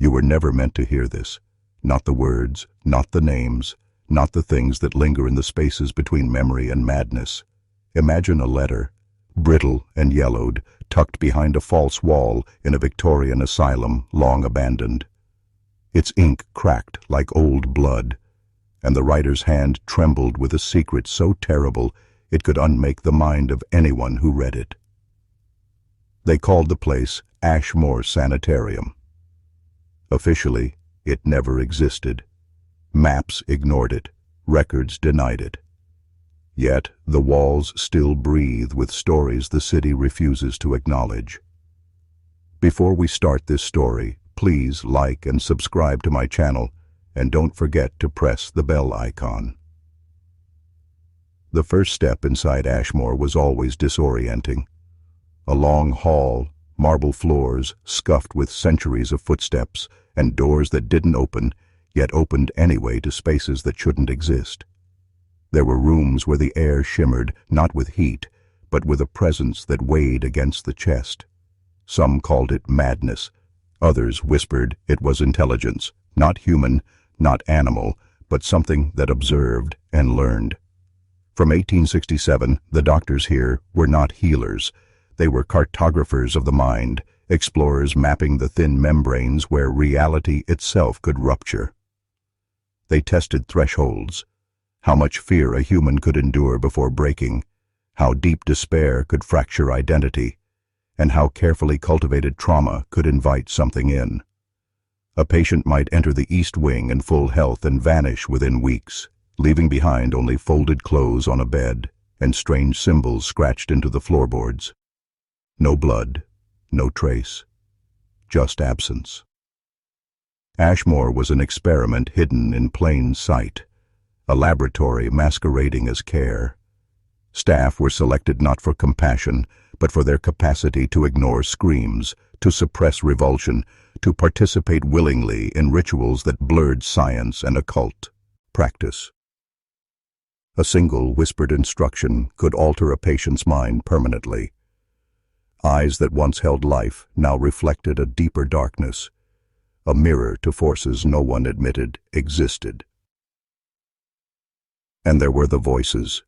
You were never meant to hear this. Not the words, not the names, not the things that linger in the spaces between memory and madness. Imagine a letter, brittle and yellowed, tucked behind a false wall in a Victorian asylum long abandoned. Its ink cracked like old blood, and the writer's hand trembled with a secret so terrible it could unmake the mind of anyone who read it. They called the place Ashmore Sanitarium. Officially, it never existed. Maps ignored it. Records denied it. Yet the walls still breathe with stories the city refuses to acknowledge. Before we start this story, please like and subscribe to my channel, and don't forget to press the bell icon. The first step inside Ashmore was always disorienting. A long hall, marble floors scuffed with centuries of footsteps, and doors that didn't open, yet opened anyway to spaces that shouldn't exist. There were rooms where the air shimmered, not with heat, but with a presence that weighed against the chest. Some called it madness. Others whispered it was intelligence, not human, not animal, but something that observed and learned. From 1867, the doctors here were not healers. They were cartographers of the mind, explorers mapping the thin membranes where reality itself could rupture. They tested thresholds, how much fear a human could endure before breaking, how deep despair could fracture identity, and how carefully cultivated trauma could invite something in. A patient might enter the East Wing in full health and vanish within weeks, leaving behind only folded clothes on a bed and strange symbols scratched into the floorboards. No blood, no trace, just absence. Ashmore was an experiment hidden in plain sight, a laboratory masquerading as care. Staff were selected not for compassion, but for their capacity to ignore screams, to suppress revulsion, to participate willingly in rituals that blurred science and occult practice. A single whispered instruction could alter a patient's mind permanently. Eyes that once held life now reflected a deeper darkness, a mirror to forces no one admitted existed. And there were the voices.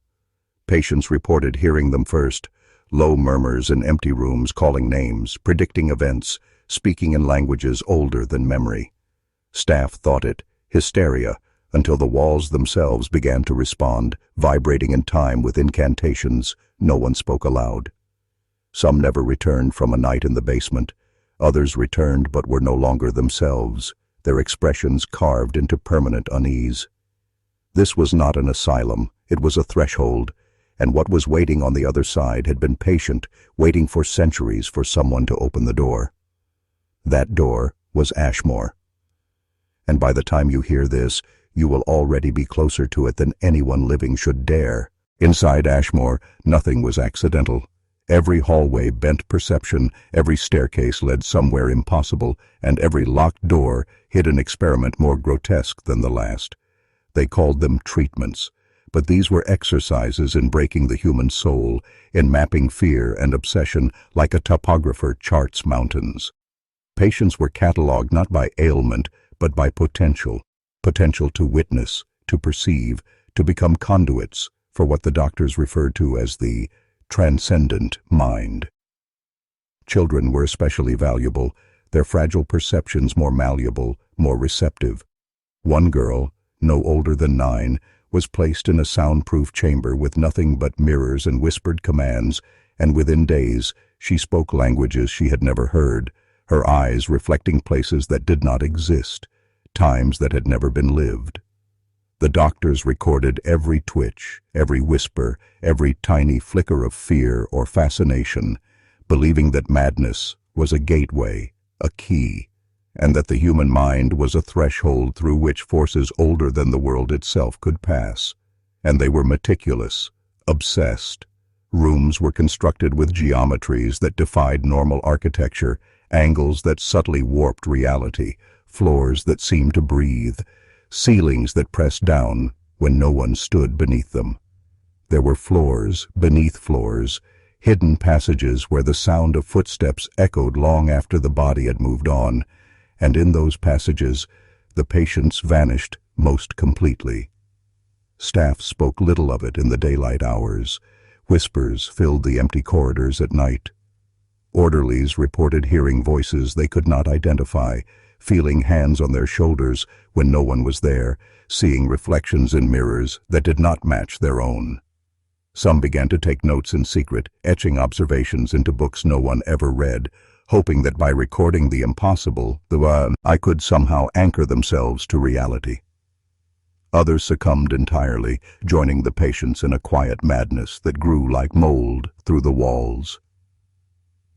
Patients reported hearing them first, low murmurs in empty rooms calling names, predicting events, speaking in languages older than memory. Staff thought it hysteria, until the walls themselves began to respond, vibrating in time with incantations no one spoke aloud. Some never returned from a night in the basement. Others returned but were no longer themselves, their expressions carved into permanent unease. This was not an asylum, it was a threshold, and what was waiting on the other side had been patient, waiting for centuries for someone to open the door. That door was Ashmore. And by the time you hear this, you will already be closer to it than anyone living should dare. Inside Ashmore, nothing was accidental. Every hallway bent perception, every staircase led somewhere impossible, and every locked door hid an experiment more grotesque than the last. They called them treatments, but these were exercises in breaking the human soul, in mapping fear and obsession like a topographer charts mountains. Patients were catalogued not by ailment, but by potential to witness, to perceive, to become conduits for what the doctors referred to as the transcendent mind. Children were especially valuable, their fragile perceptions more malleable, more receptive. One girl, no older than 9, was placed in a soundproof chamber with nothing but mirrors and whispered commands, and within days she spoke languages she had never heard, her eyes reflecting places that did not exist, times that had never been lived. The doctors recorded every twitch, every whisper, every tiny flicker of fear or fascination, believing that madness was a gateway, a key, and that the human mind was a threshold through which forces older than the world itself could pass. And they were meticulous, obsessed. Rooms were constructed with geometries that defied normal architecture, angles that subtly warped reality, floors that seemed to breathe, ceilings that pressed down when no one stood beneath them. There were floors beneath floors, hidden passages where the sound of footsteps echoed long after the body had moved on, and in those passages, the patients vanished most completely. Staff spoke little of it in the daylight hours. Whispers filled the empty corridors at night. Orderlies reported hearing voices they could not identify, feeling hands on their shoulders when no one was there, seeing reflections in mirrors that did not match their own. Some began to take notes in secret, etching observations into books no one ever read, hoping that by recording the impossible, I could somehow anchor themselves to reality. Others succumbed entirely, joining the patients in a quiet madness that grew like mold through the walls.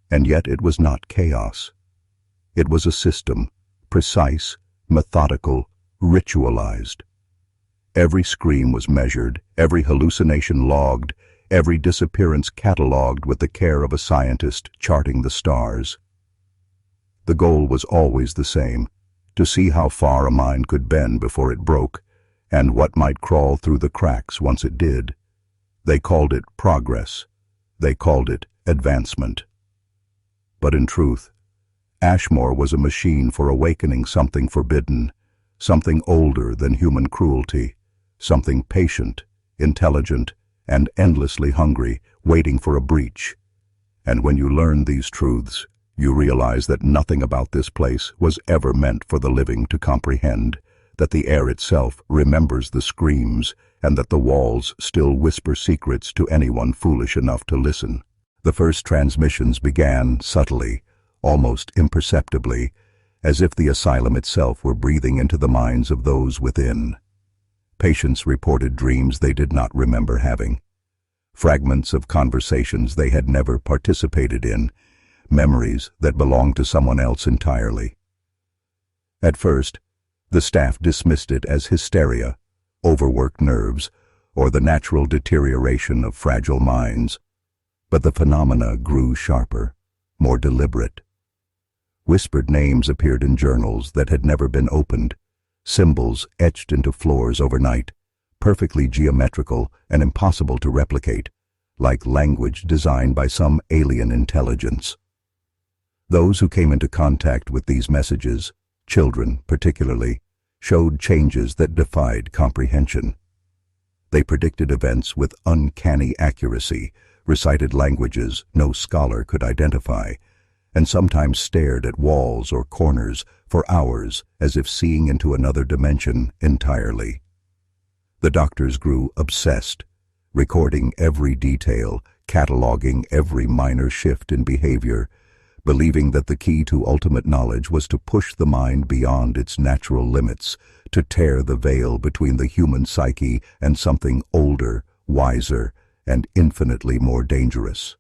And yet it was not chaos. It was a system, precise, methodical, ritualized. Every scream was measured, every hallucination logged, every disappearance catalogued with the care of a scientist charting the stars. The goal was always the same, to see how far a mind could bend before it broke, and what might crawl through the cracks once it did. They called it progress. They called it advancement. But in truth, Ashmore was a machine for awakening something forbidden, something older than human cruelty, something patient, intelligent, and endlessly hungry, waiting for a breach. And when you learn these truths, you realize that nothing about this place was ever meant for the living to comprehend, that the air itself remembers the screams, and that the walls still whisper secrets to anyone foolish enough to listen. The first transmissions began subtly, almost imperceptibly, as if the asylum itself were breathing into the minds of those within. Patients reported dreams they did not remember having, fragments of conversations they had never participated in, memories that belonged to someone else entirely. At first, the staff dismissed it as hysteria, overworked nerves, or the natural deterioration of fragile minds. But the phenomena grew sharper, more deliberate. Whispered names appeared in journals that had never been opened, symbols etched into floors overnight, perfectly geometrical and impossible to replicate, like language designed by some alien intelligence. Those who came into contact with these messages, children particularly, showed changes that defied comprehension. They predicted events with uncanny accuracy, recited languages no scholar could identify, and sometimes stared at walls or corners for hours as if seeing into another dimension entirely. The doctors grew obsessed, recording every detail, cataloging every minor shift in behavior, believing that the key to ultimate knowledge was to push the mind beyond its natural limits, to tear the veil between the human psyche and something older, wiser, and infinitely more dangerous.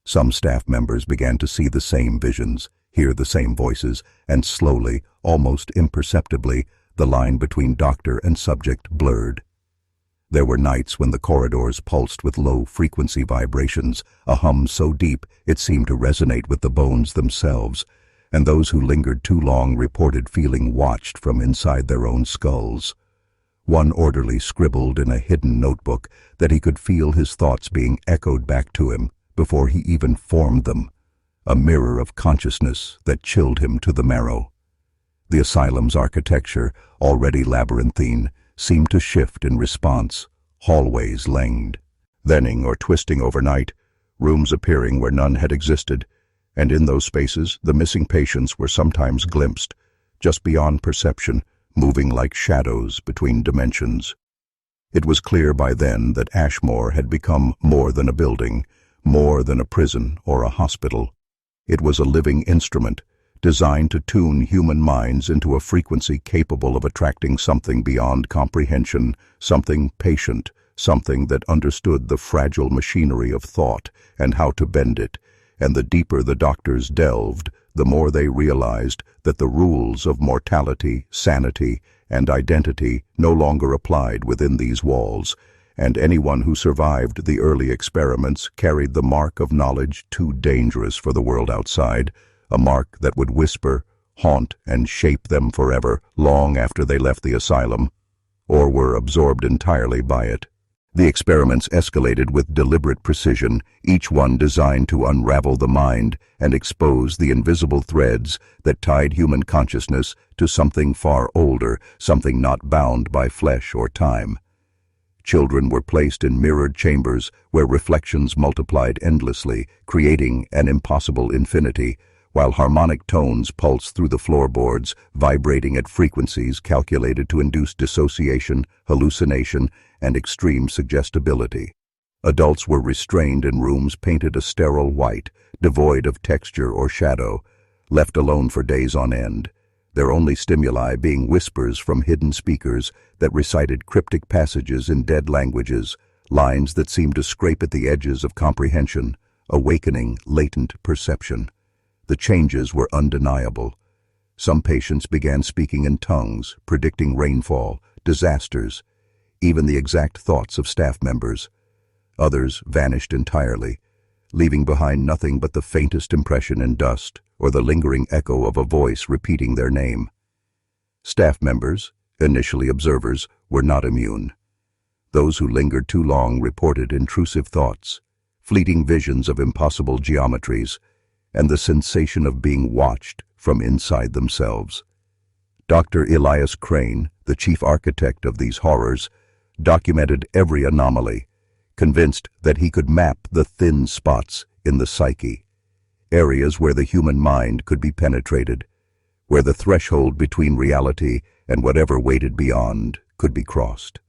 Some staff members began to see the same visions, hear the same voices, and slowly, almost imperceptibly, the line between doctor and subject blurred. There were nights when the corridors pulsed with low-frequency vibrations, a hum so deep it seemed to resonate with the bones themselves, and those who lingered too long reported feeling watched from inside their own skulls. One orderly scribbled in a hidden notebook that he could feel his thoughts being echoed back to him before he even formed them, a mirror of consciousness that chilled him to the marrow. The asylum's architecture, already labyrinthine, seemed to shift in response, hallways lengthened, bending or twisting overnight, rooms appearing where none had existed, and in those spaces the missing patients were sometimes glimpsed, just beyond perception, moving like shadows between dimensions. It was clear by then that Ashmore had become more than a building, more than a prison or a hospital. It was a living instrument, designed to tune human minds into a frequency capable of attracting something beyond comprehension, something patient, something that understood the fragile machinery of thought and how to bend it, and the deeper the doctors delved, the more they realized that the rules of mortality, sanity, and identity no longer applied within these walls, and anyone who survived the early experiments carried the mark of knowledge too dangerous for the world outside, a mark that would whisper, haunt, and shape them forever, long after they left the asylum, or were absorbed entirely by it. The experiments escalated with deliberate precision, each one designed to unravel the mind and expose the invisible threads that tied human consciousness to something far older, something not bound by flesh or time. Children were placed in mirrored chambers where reflections multiplied endlessly, creating an impossible infinity, while harmonic tones pulsed through the floorboards, vibrating at frequencies calculated to induce dissociation, hallucination, and extreme suggestibility. Adults were restrained in rooms painted a sterile white, devoid of texture or shadow, left alone for days on end, their only stimuli being whispers from hidden speakers that recited cryptic passages in dead languages, lines that seemed to scrape at the edges of comprehension, awakening latent perception. The changes were undeniable. Some patients began speaking in tongues, predicting rainfall, disasters, even the exact thoughts of staff members. Others vanished entirely, leaving behind nothing but the faintest impression in dust or the lingering echo of a voice repeating their name. Staff members, initially observers, were not immune. Those who lingered too long reported intrusive thoughts, fleeting visions of impossible geometries, and the sensation of being watched from inside themselves. Dr. Elias Crane, the chief architect of these horrors, documented every anomaly, convinced that he could map the thin spots in the psyche, areas where the human mind could be penetrated, where the threshold between reality and whatever waited beyond could be crossed.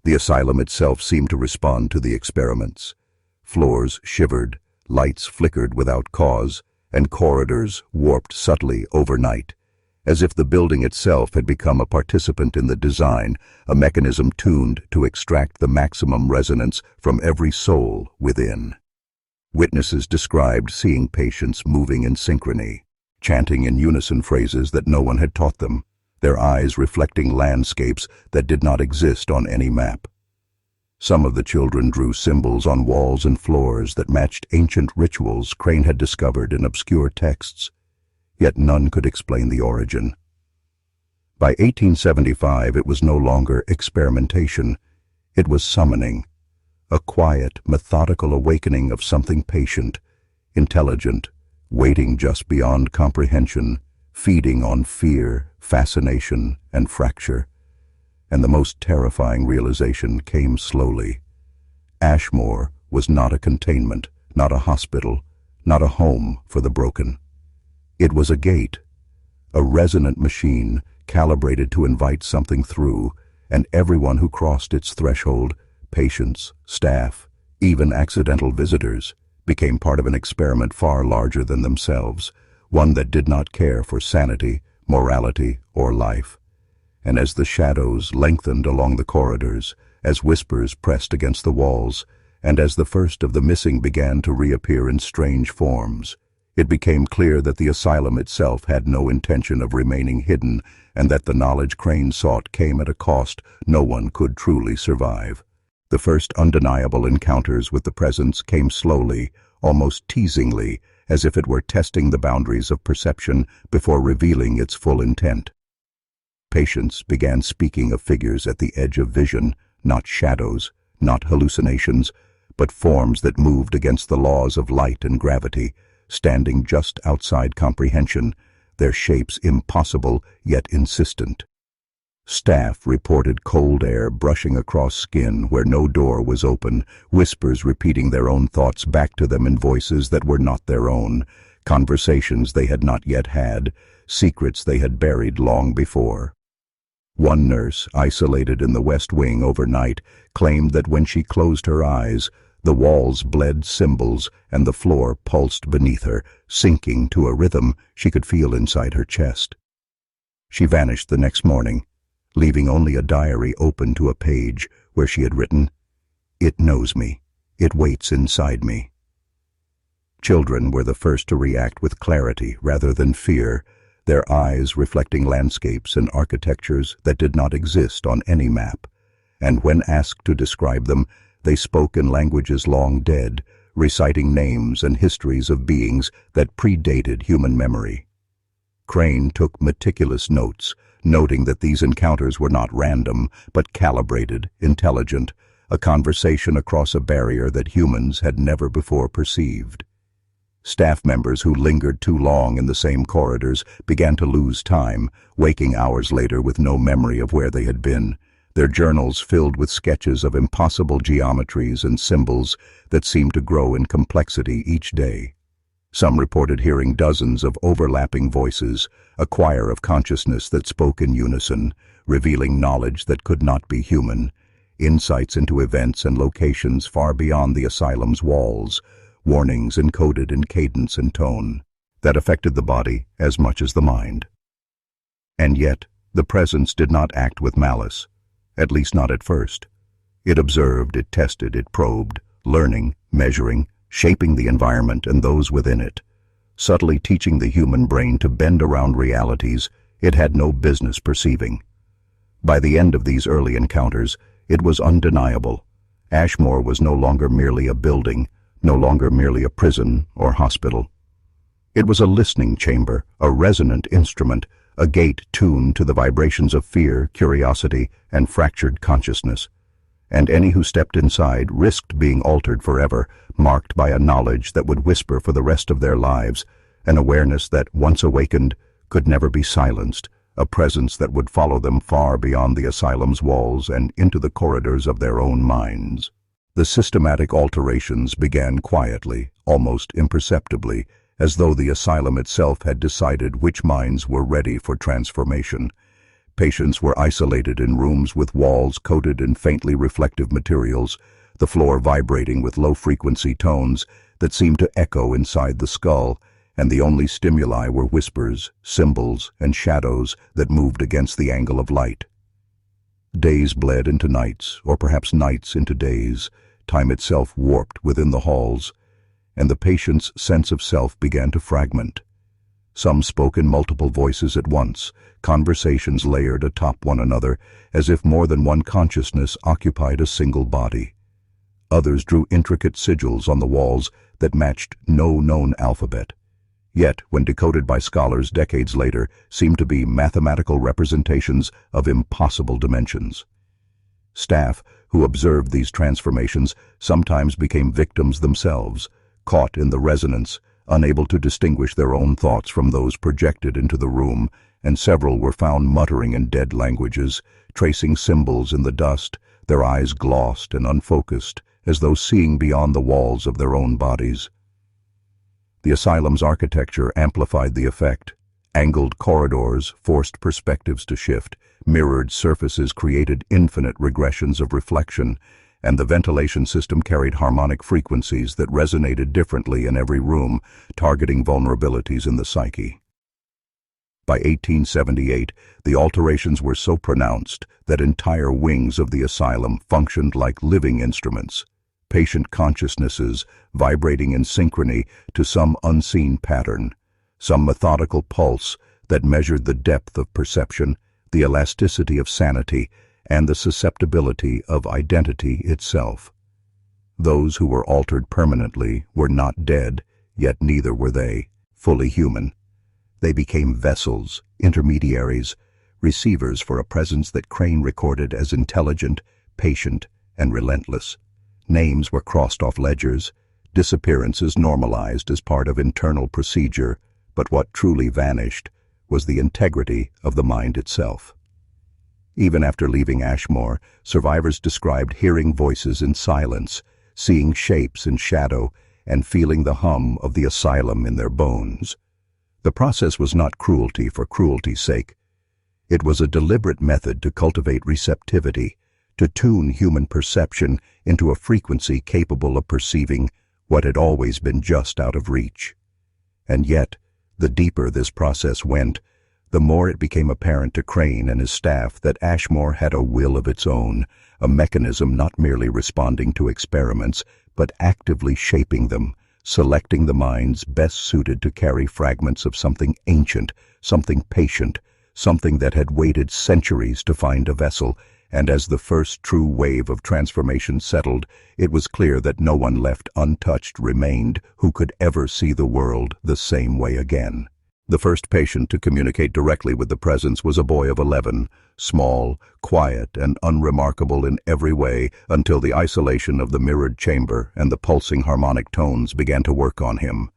The asylum itself seemed to respond to the experiments. Floors shivered, lights flickered without cause, and corridors warped subtly overnight, as if the building itself had become a participant in the design, a mechanism tuned to extract the maximum resonance from every soul within. Witnesses described seeing patients moving in synchrony, chanting in unison phrases that no one had taught them, their eyes reflecting landscapes that did not exist on any map. Some of the children drew symbols on walls and floors that matched ancient rituals Crane had discovered in obscure texts, yet none could explain the origin. By 1875, it was no longer experimentation, it was summoning, a quiet, methodical awakening of something patient, intelligent, waiting just beyond comprehension, feeding on fear, fascination, and fracture. And the most terrifying realization came slowly. Ashmore was not a containment, not a hospital, not a home for the broken. It was a gate, a resonant machine calibrated to invite something through, and everyone who crossed its threshold, patients, staff, even accidental visitors, became part of an experiment far larger than themselves, one that did not care for sanity, morality, or life. And as the shadows lengthened along the corridors, as whispers pressed against the walls, and as the first of the missing began to reappear in strange forms, it became clear that the asylum itself had no intention of remaining hidden, and that the knowledge Crane sought came at a cost no one could truly survive. The first undeniable encounters with the presence came slowly, almost teasingly, as if it were testing the boundaries of perception before revealing its full intent. Patients began speaking of figures at the edge of vision, not shadows, not hallucinations, but forms that moved against the laws of light and gravity, standing just outside comprehension, their shapes impossible yet insistent. Staff reported cold air brushing across skin where no door was open, whispers repeating their own thoughts back to them in voices that were not their own, conversations they had not yet had, secrets they had buried long before. One nurse, isolated in the West Wing overnight, claimed that when she closed her eyes, the walls bled symbols and the floor pulsed beneath her, sinking to a rhythm she could feel inside her chest. She vanished the next morning, leaving only a diary open to a page where she had written, "It knows me. It waits inside me." Children were the first to react with clarity rather than fear, their eyes reflecting landscapes and architectures that did not exist on any map, and when asked to describe them, they spoke in languages long dead, reciting names and histories of beings that predated human memory. Crane took meticulous notes, noting that these encounters were not random, but calibrated, intelligent, a conversation across a barrier that humans had never before perceived. Staff members who lingered too long in the same corridors began to lose time, waking hours later with no memory of where they had been, their journals filled with sketches of impossible geometries and symbols that seemed to grow in complexity each day. Some reported hearing dozens of overlapping voices, a choir of consciousness that spoke in unison, revealing knowledge that could not be human, insights into events and locations far beyond the asylum's walls, warnings encoded in cadence and tone that affected the body as much as the mind. And yet, the presence did not act with malice, at least not at first. It observed, it tested, it probed, learning, measuring, shaping the environment and those within it, subtly teaching the human brain to bend around realities it had no business perceiving. By the end of these early encounters, it was undeniable. Ashmore was no longer merely a building, no longer merely a prison or hospital. It was a listening chamber, a resonant instrument, a gate tuned to the vibrations of fear, curiosity, and fractured consciousness. And any who stepped inside risked being altered forever, marked by a knowledge that would whisper for the rest of their lives, an awareness that, once awakened, could never be silenced, a presence that would follow them far beyond the asylum's walls and into the corridors of their own minds. The systematic alterations began quietly, almost imperceptibly, as though the asylum itself had decided which minds were ready for transformation. Patients were isolated in rooms with walls coated in faintly reflective materials, the floor vibrating with low-frequency tones that seemed to echo inside the skull, and the only stimuli were whispers, symbols, and shadows that moved against the angle of light. Days bled into nights, or perhaps nights into days, time itself warped within the halls, and the patient's sense of self began to fragment. Some spoke in multiple voices at once, conversations layered atop one another, as if more than one consciousness occupied a single body. Others drew intricate sigils on the walls that matched no known alphabet, yet, when decoded by scholars decades later, seemed to be mathematical representations of impossible dimensions. Staff who observed these transformations sometimes became victims themselves, caught in the resonance, unable to distinguish their own thoughts from those projected into the room, and several were found muttering in dead languages, tracing symbols in the dust, their eyes glossed and unfocused, as though seeing beyond the walls of their own bodies. The asylum's architecture amplified the effect. Angled corridors forced perspectives to shift, mirrored surfaces created infinite regressions of reflection, and the ventilation system carried harmonic frequencies that resonated differently in every room, targeting vulnerabilities in the psyche. By 1878, the alterations were so pronounced that entire wings of the asylum functioned like living instruments, patient consciousnesses vibrating in synchrony to some unseen pattern, some methodical pulse that measured the depth of perception, the elasticity of sanity, and the susceptibility of identity itself. Those who were altered permanently were not dead, yet neither were they fully human. They became vessels, intermediaries, receivers for a presence that Crane recorded as intelligent, patient, and relentless. Names were crossed off ledgers, disappearances normalized as part of internal procedure, but what truly vanished was the integrity of the mind itself. Even after leaving Ashmore, survivors described hearing voices in silence, seeing shapes in shadow, and feeling the hum of the asylum in their bones. The process was not cruelty for cruelty's sake. It was a deliberate method to cultivate receptivity, to tune human perception into a frequency capable of perceiving what had always been just out of reach. And yet, the deeper this process went, the more it became apparent to Crane and his staff that Ashmore had a will of its own, a mechanism not merely responding to experiments, but actively shaping them, selecting the minds best suited to carry fragments of something ancient, something patient, something that had waited centuries to find a vessel. And as the first true wave of transformation settled, it was clear that no one left untouched remained who could ever see the world the same way again. The first patient to communicate directly with the presence was a boy of 11, small, quiet, and unremarkable in every way until the isolation of the mirrored chamber and the pulsing harmonic tones began to work on him.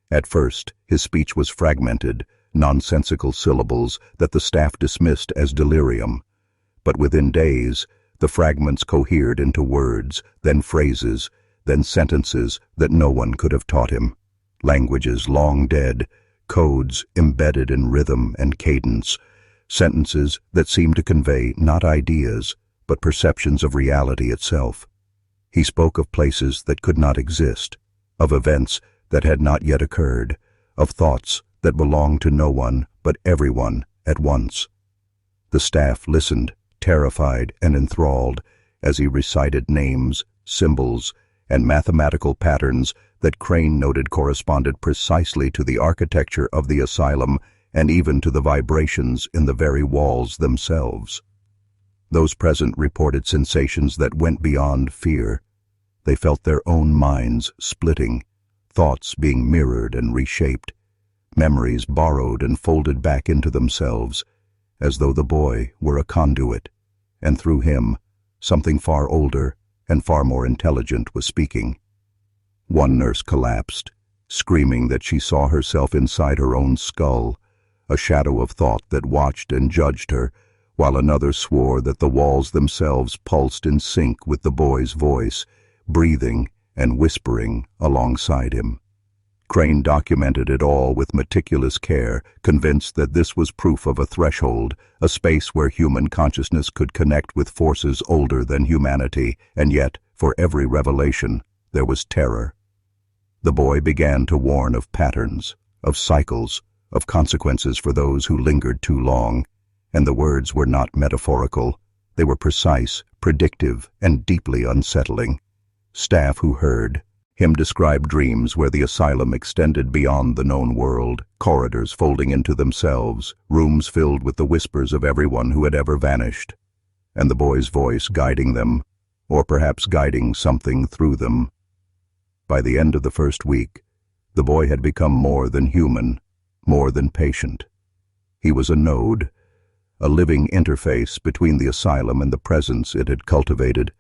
At first, his speech was fragmented, nonsensical syllables that the staff dismissed as delirium. But within days, the fragments cohered into words, then phrases, then sentences that no one could have taught him. Languages long dead, codes embedded in rhythm and cadence, sentences that seemed to convey not ideas, but perceptions of reality itself. He spoke of places that could not exist, of events that had not yet occurred, of thoughts that belonged to no one but everyone at once. The staff listened, terrified and enthralled, as he recited names, symbols, and mathematical patterns that Crane noted corresponded precisely to the architecture of the asylum and even to the vibrations in the very walls themselves. Those present reported sensations that went beyond fear. They felt their own minds splitting, thoughts being mirrored and reshaped, memories borrowed and folded back into themselves, as though the boy were a conduit, and through him, something far older and far more intelligent was speaking. One nurse collapsed, screaming that she saw herself inside her own skull, a shadow of thought that watched and judged her, while another swore that the walls themselves pulsed in sync with the boy's voice, breathing and whispering alongside him. Crane documented it all with meticulous care, convinced that this was proof of a threshold, a space where human consciousness could connect with forces older than humanity, and yet, for every revelation, there was terror. The boy began to warn of patterns, of cycles, of consequences for those who lingered too long, and the words were not metaphorical. They were precise, predictive, and deeply unsettling. Staff who heard him describe dreams where the asylum extended beyond the known world, corridors folding into themselves, rooms filled with the whispers of everyone who had ever vanished, and the boy's voice guiding them, or perhaps guiding something through them. By the end of the first week, the boy had become more than human, more than patient. He was a node, a living interface between the asylum and the presence it had cultivated,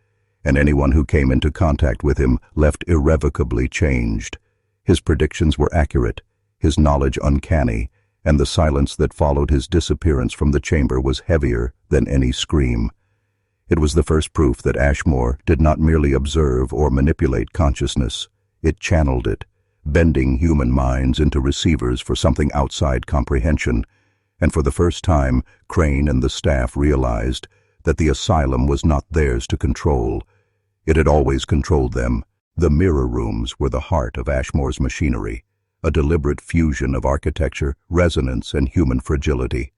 and anyone who came into contact with him left irrevocably changed. His predictions were accurate, his knowledge uncanny, and the silence that followed his disappearance from the chamber was heavier than any scream. It was the first proof that Ashmore did not merely observe or manipulate consciousness. It channeled it, bending human minds into receivers for something outside comprehension, and for the first time, Crane and the staff realized that the asylum was not theirs to control. It had always controlled them. The mirror rooms were the heart of Ashmore's machinery, a deliberate fusion of architecture, resonance, and human fragility.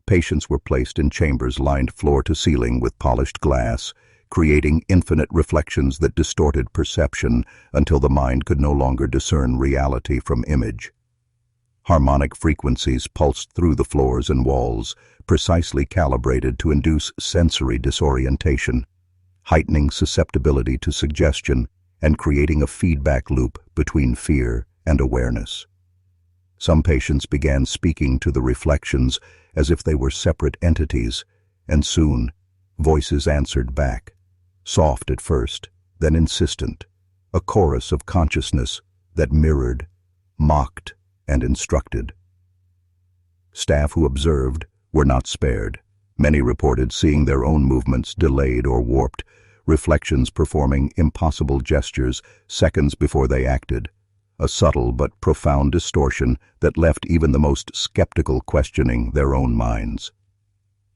Patients were placed in chambers lined floor to ceiling with polished glass, creating infinite reflections that distorted perception until the mind could no longer discern reality from image. Harmonic frequencies pulsed through the floors and walls, precisely calibrated to induce sensory disorientation, heightening susceptibility to suggestion and creating a feedback loop between fear and awareness. Some patients began speaking to the reflections as if they were separate entities, and soon voices answered back, soft at first, then insistent, a chorus of consciousness that mirrored, mocked, and instructed. Staff who observed were not spared. Many reported seeing their own movements delayed or warped, reflections performing impossible gestures seconds before they acted, a subtle but profound distortion that left even the most skeptical questioning their own minds.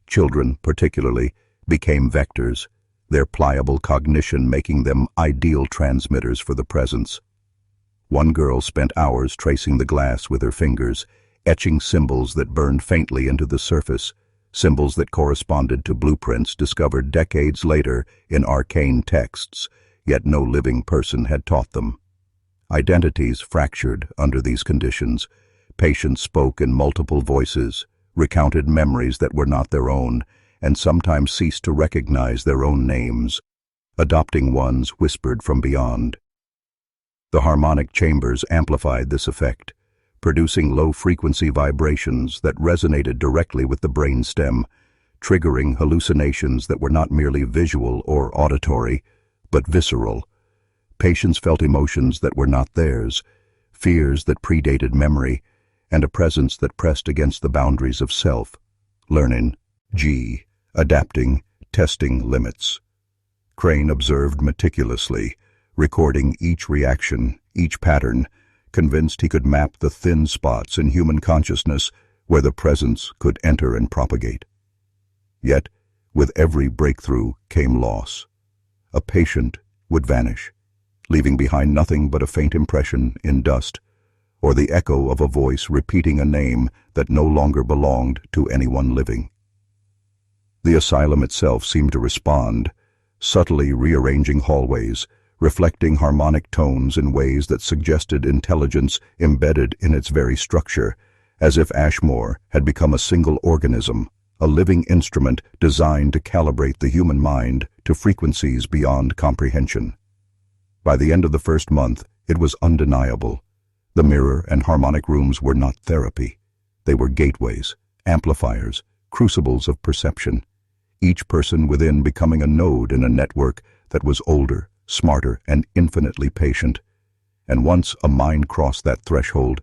Children, particularly, became vectors, their pliable cognition making them ideal transmitters for the presence. One girl spent hours tracing the glass with her fingers, etching symbols that burned faintly into the surface, symbols that corresponded to blueprints discovered decades later in arcane texts, yet no living person had taught them. Identities fractured under these conditions. Patients spoke in multiple voices, recounted memories that were not their own, and sometimes ceased to recognize their own names, adopting ones whispered from beyond. The harmonic chambers amplified this effect, producing low-frequency vibrations that resonated directly with the brainstem, triggering hallucinations that were not merely visual or auditory, but visceral. Patients felt emotions that were not theirs, fears that predated memory, and a presence that pressed against the boundaries of self. Learning, G. Adapting, testing limits. Crane observed meticulously, recording each reaction, each pattern, convinced he could map the thin spots in human consciousness where the presence could enter and propagate. Yet, with every breakthrough came loss. A patient would vanish, leaving behind nothing but a faint impression in dust, or the echo of a voice repeating a name that no longer belonged to anyone living. The asylum itself seemed to respond, subtly rearranging hallways, reflecting harmonic tones in ways that suggested intelligence embedded in its very structure, as if Ashmore had become a single organism, a living instrument designed to calibrate the human mind to frequencies beyond comprehension. By the end of the first month, it was undeniable. The mirror and harmonic rooms were not therapy. They were gateways, amplifiers, crucibles of perception, each person within becoming a node in a network that was older, smarter, and infinitely patient. And once a mind crossed that threshold,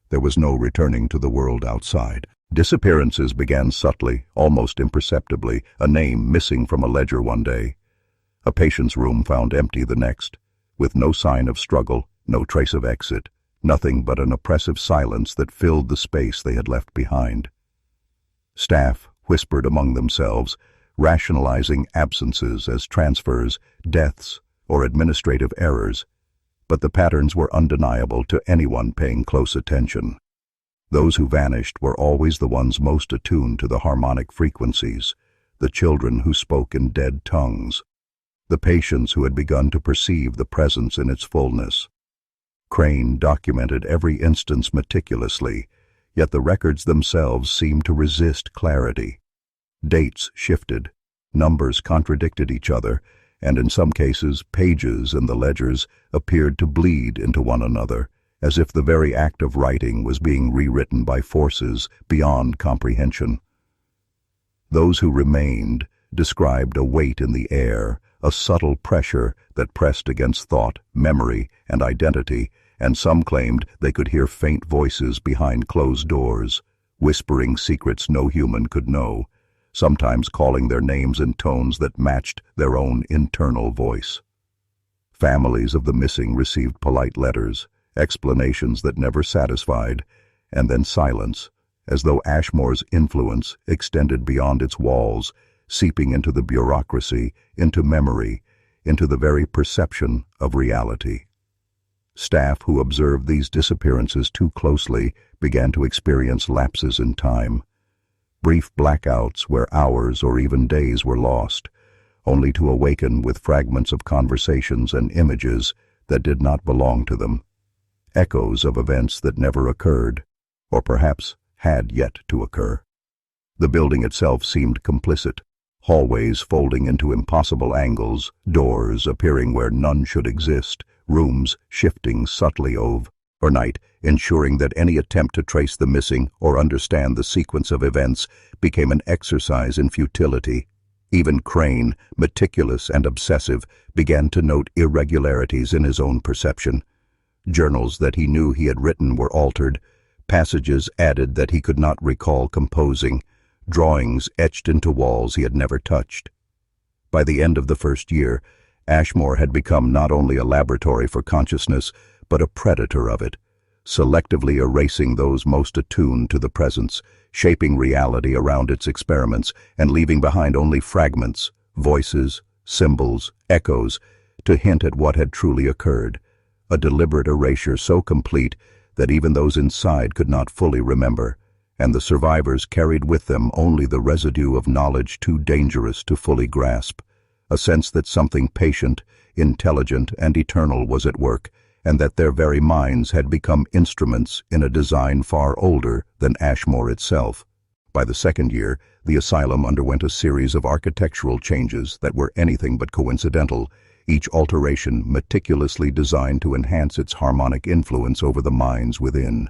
there was no returning to the world outside. Disappearances began subtly, almost imperceptibly, a name missing from a ledger one day. A patient's room found empty the next, with no sign of struggle, no trace of exit, nothing but an oppressive silence that filled the space they had left behind. Staff whispered among themselves, rationalizing absences as transfers, deaths, or administrative errors, but the patterns were undeniable to anyone paying close attention. Those who vanished were always the ones most attuned to the harmonic frequencies, the children who spoke in dead tongues, the patients who had begun to perceive the presence in its fullness. Crane documented every instance meticulously, yet the records themselves seemed to resist clarity. Dates shifted, numbers contradicted each other, and in some cases pages in the ledgers appeared to bleed into one another, as if the very act of writing was being rewritten by forces beyond comprehension. Those who remained described a weight in the air, a subtle pressure that pressed against thought, memory, and identity, and some claimed they could hear faint voices behind closed doors, whispering secrets no human could know, sometimes calling their names in tones that matched their own internal voice. Families of the missing received polite letters, explanations that never satisfied, and then silence, as though Ashmore's influence extended beyond its walls, seeping into the bureaucracy, into memory, into the very perception of reality. Staff who observed these disappearances too closely began to experience lapses in time, brief blackouts where hours or even days were lost, only to awaken with fragments of conversations and images that did not belong to them, echoes of events that never occurred, or perhaps had yet to occur. The building itself seemed complicit, hallways folding into impossible angles, doors appearing where none should exist, rooms shifting subtly overnight, ensuring that any attempt to trace the missing or understand the sequence of events became an exercise in futility. Even Crane, meticulous and obsessive, began to note irregularities in his own perception. Journals that he knew he had written were altered, passages added that he could not recall composing, drawings etched into walls he had never touched. By the end of the first year, Ashmore had become not only a laboratory for consciousness, but a predator of it, selectively erasing those most attuned to the presence, shaping reality around its experiments, and leaving behind only fragments, voices, symbols, echoes, to hint at what had truly occurred, a deliberate erasure so complete that even those inside could not fully remember, and the survivors carried with them only the residue of knowledge too dangerous to fully grasp, a sense that something patient, intelligent, and eternal was at work, and that their very minds had become instruments in a design far older than Ashmore itself. By the second year, the asylum underwent a series of architectural changes that were anything but coincidental, each alteration meticulously designed to enhance its harmonic influence over the minds within.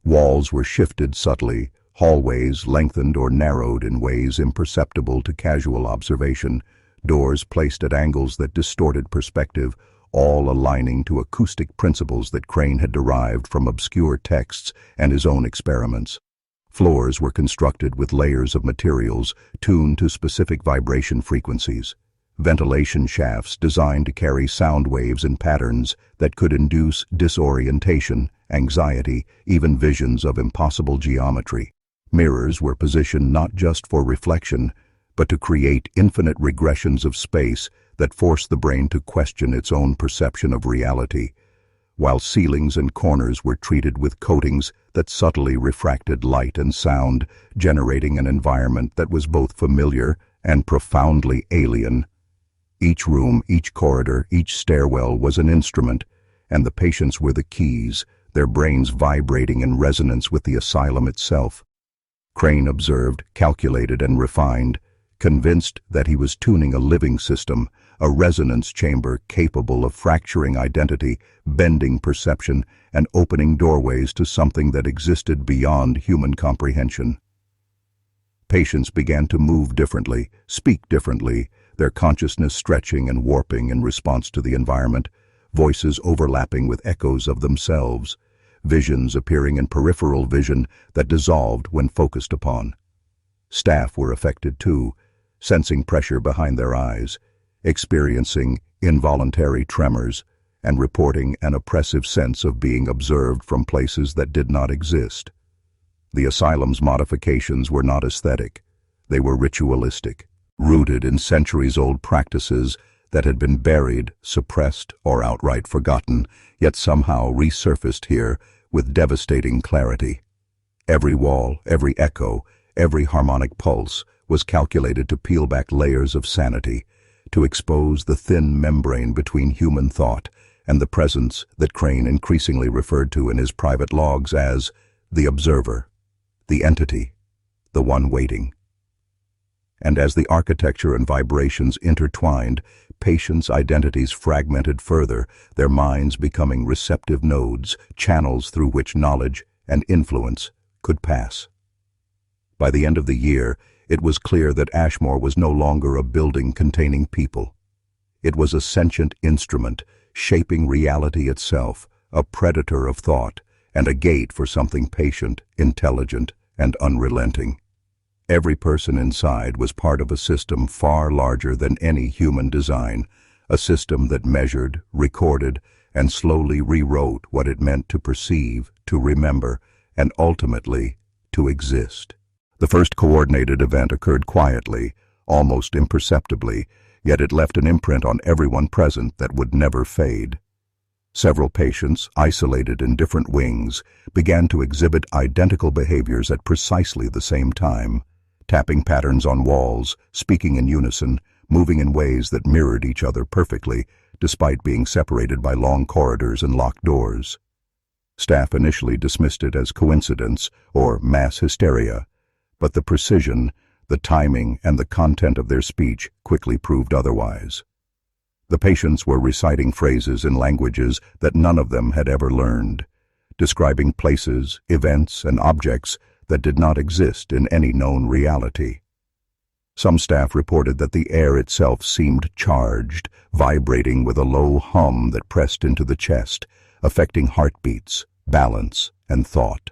Walls were shifted subtly, hallways lengthened or narrowed in ways imperceptible to casual observation, doors placed at angles that distorted perspective, all aligning to acoustic principles that Crane had derived from obscure texts and his own experiments. Floors were constructed with layers of materials tuned to specific vibration frequencies. Ventilation shafts designed to carry sound waves in patterns that could induce disorientation, anxiety, even visions of impossible geometry. Mirrors were positioned not just for reflection, but to create infinite regressions of space that forced the brain to question its own perception of reality, while ceilings and corners were treated with coatings that subtly refracted light and sound, generating an environment that was both familiar and profoundly alien. Each room, each corridor, each stairwell was an instrument, and the patients were the keys, their brains vibrating in resonance with the asylum itself. Crane observed, calculated, and refined, convinced that he was tuning a living system, a resonance chamber capable of fracturing identity, bending perception, and opening doorways to something that existed beyond human comprehension. Patients began to move differently, speak differently, their consciousness stretching and warping in response to the environment, voices overlapping with echoes of themselves, visions appearing in peripheral vision that dissolved when focused upon. Staff were affected too, sensing pressure behind their eyes, experiencing involuntary tremors, and reporting an oppressive sense of being observed from places that did not exist. The asylum's modifications were not aesthetic. They were ritualistic, rooted in centuries-old practices that had been buried, suppressed, or outright forgotten, yet somehow resurfaced here with devastating clarity. Every wall, every echo, every harmonic pulse was calculated to peel back layers of sanity, to expose the thin membrane between human thought and the presence that Crane increasingly referred to in his private logs as the observer, the entity, the one waiting. And as the architecture and vibrations intertwined, patients' identities fragmented further, their minds becoming receptive nodes, channels through which knowledge and influence could pass. By the end of the year, it was clear that Ashmore was no longer a building containing people. It was a sentient instrument, shaping reality itself, a predator of thought, and a gate for something patient, intelligent, and unrelenting. Every person inside was part of a system far larger than any human design, a system that measured, recorded, and slowly rewrote what it meant to perceive, to remember, and ultimately to exist. The first coordinated event occurred quietly, almost imperceptibly, yet it left an imprint on everyone present that would never fade. Several patients, isolated in different wings, began to exhibit identical behaviors at precisely the same time, tapping patterns on walls, speaking in unison, moving in ways that mirrored each other perfectly, despite being separated by long corridors and locked doors. Staff initially dismissed it as coincidence or mass hysteria, but the precision, the timing, and the content of their speech quickly proved otherwise. The patients were reciting phrases in languages that none of them had ever learned, describing places, events, and objects that did not exist in any known reality. Some staff reported that the air itself seemed charged, vibrating with a low hum that pressed into the chest, affecting heartbeats, balance, and thought.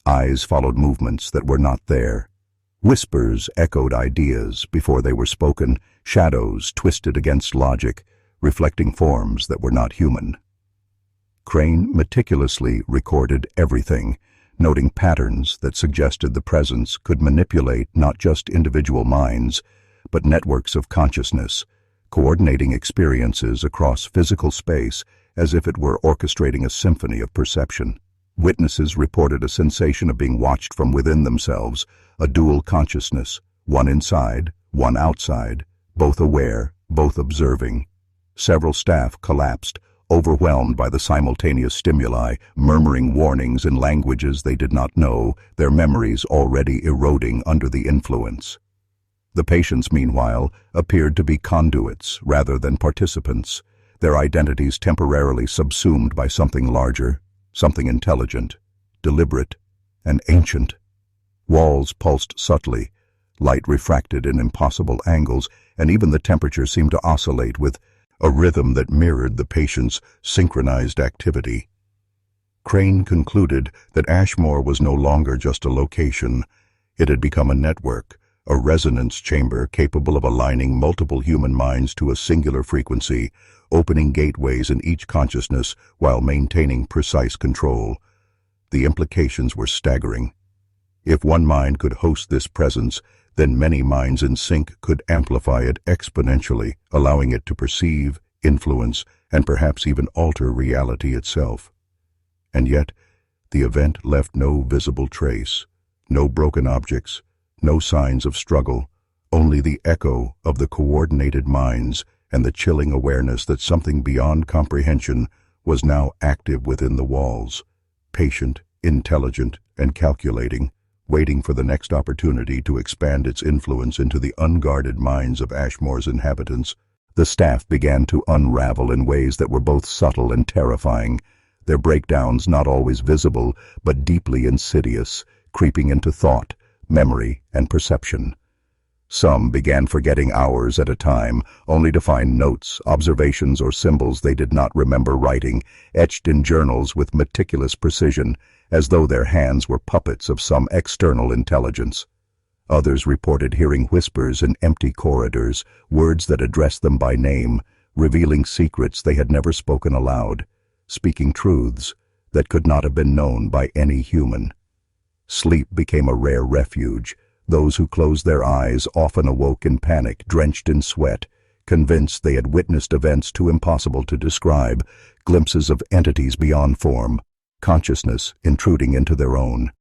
Eyes followed movements that were not there. Whispers echoed ideas before they were spoken, shadows twisted against logic, reflecting forms that were not human. Crane meticulously recorded everything, noting patterns that suggested the presence could manipulate not just individual minds, but networks of consciousness, coordinating experiences across physical space as if it were orchestrating a symphony of perception. Witnesses reported a sensation of being watched from within themselves, a dual consciousness, one inside, one outside, both aware, both observing. Several staff collapsed, overwhelmed by the simultaneous stimuli, murmuring warnings in languages they did not know, their memories already eroding under the influence. The patients, meanwhile, appeared to be conduits rather than participants, their identities temporarily subsumed by something larger, something intelligent, deliberate, and ancient. Walls pulsed subtly, light refracted in impossible angles, and even the temperature seemed to oscillate with a rhythm that mirrored the patient's synchronized activity. Crane concluded that Ashmore was no longer just a location. It had become a network, a resonance chamber capable of aligning multiple human minds to a singular frequency, opening gateways in each consciousness while maintaining precise control. The implications were staggering. If one mind could host this presence, then many minds in sync could amplify it exponentially, allowing it to perceive, influence, and perhaps even alter reality itself. And yet, the event left no visible trace, no broken objects, no signs of struggle, only the echo of the coordinated minds and the chilling awareness that something beyond comprehension was now active within the walls, patient, intelligent, and calculating, waiting for the next opportunity to expand its influence into the unguarded minds of Ashmore's inhabitants. The staff began to unravel in ways that were both subtle and terrifying, their breakdowns not always visible, but deeply insidious, creeping into thought, memory, and perception. Some began forgetting hours at a time, only to find notes, observations, or symbols they did not remember writing, etched in journals with meticulous precision, as though their hands were puppets of some external intelligence. Others reported hearing whispers in empty corridors, words that addressed them by name, revealing secrets they had never spoken aloud, speaking truths that could not have been known by any human. Sleep became a rare refuge. Those who closed their eyes often awoke in panic, drenched in sweat, convinced they had witnessed events too impossible to describe, glimpses of entities beyond form, consciousness intruding into their own.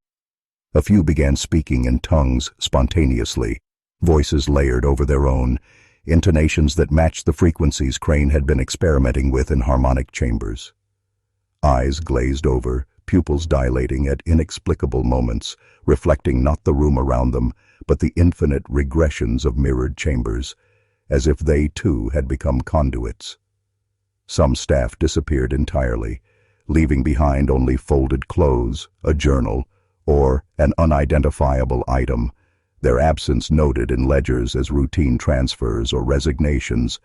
A few began speaking in tongues spontaneously, voices layered over their own, intonations that matched the frequencies Crane had been experimenting with in harmonic chambers. Eyes glazed over, pupils dilating at inexplicable moments, reflecting not the room around them, but the infinite regressions of mirrored chambers, as if they too had become conduits. Some staff disappeared entirely, leaving behind only folded clothes, a journal, or an unidentifiable item, their absence noted in ledgers as routine transfers or resignations.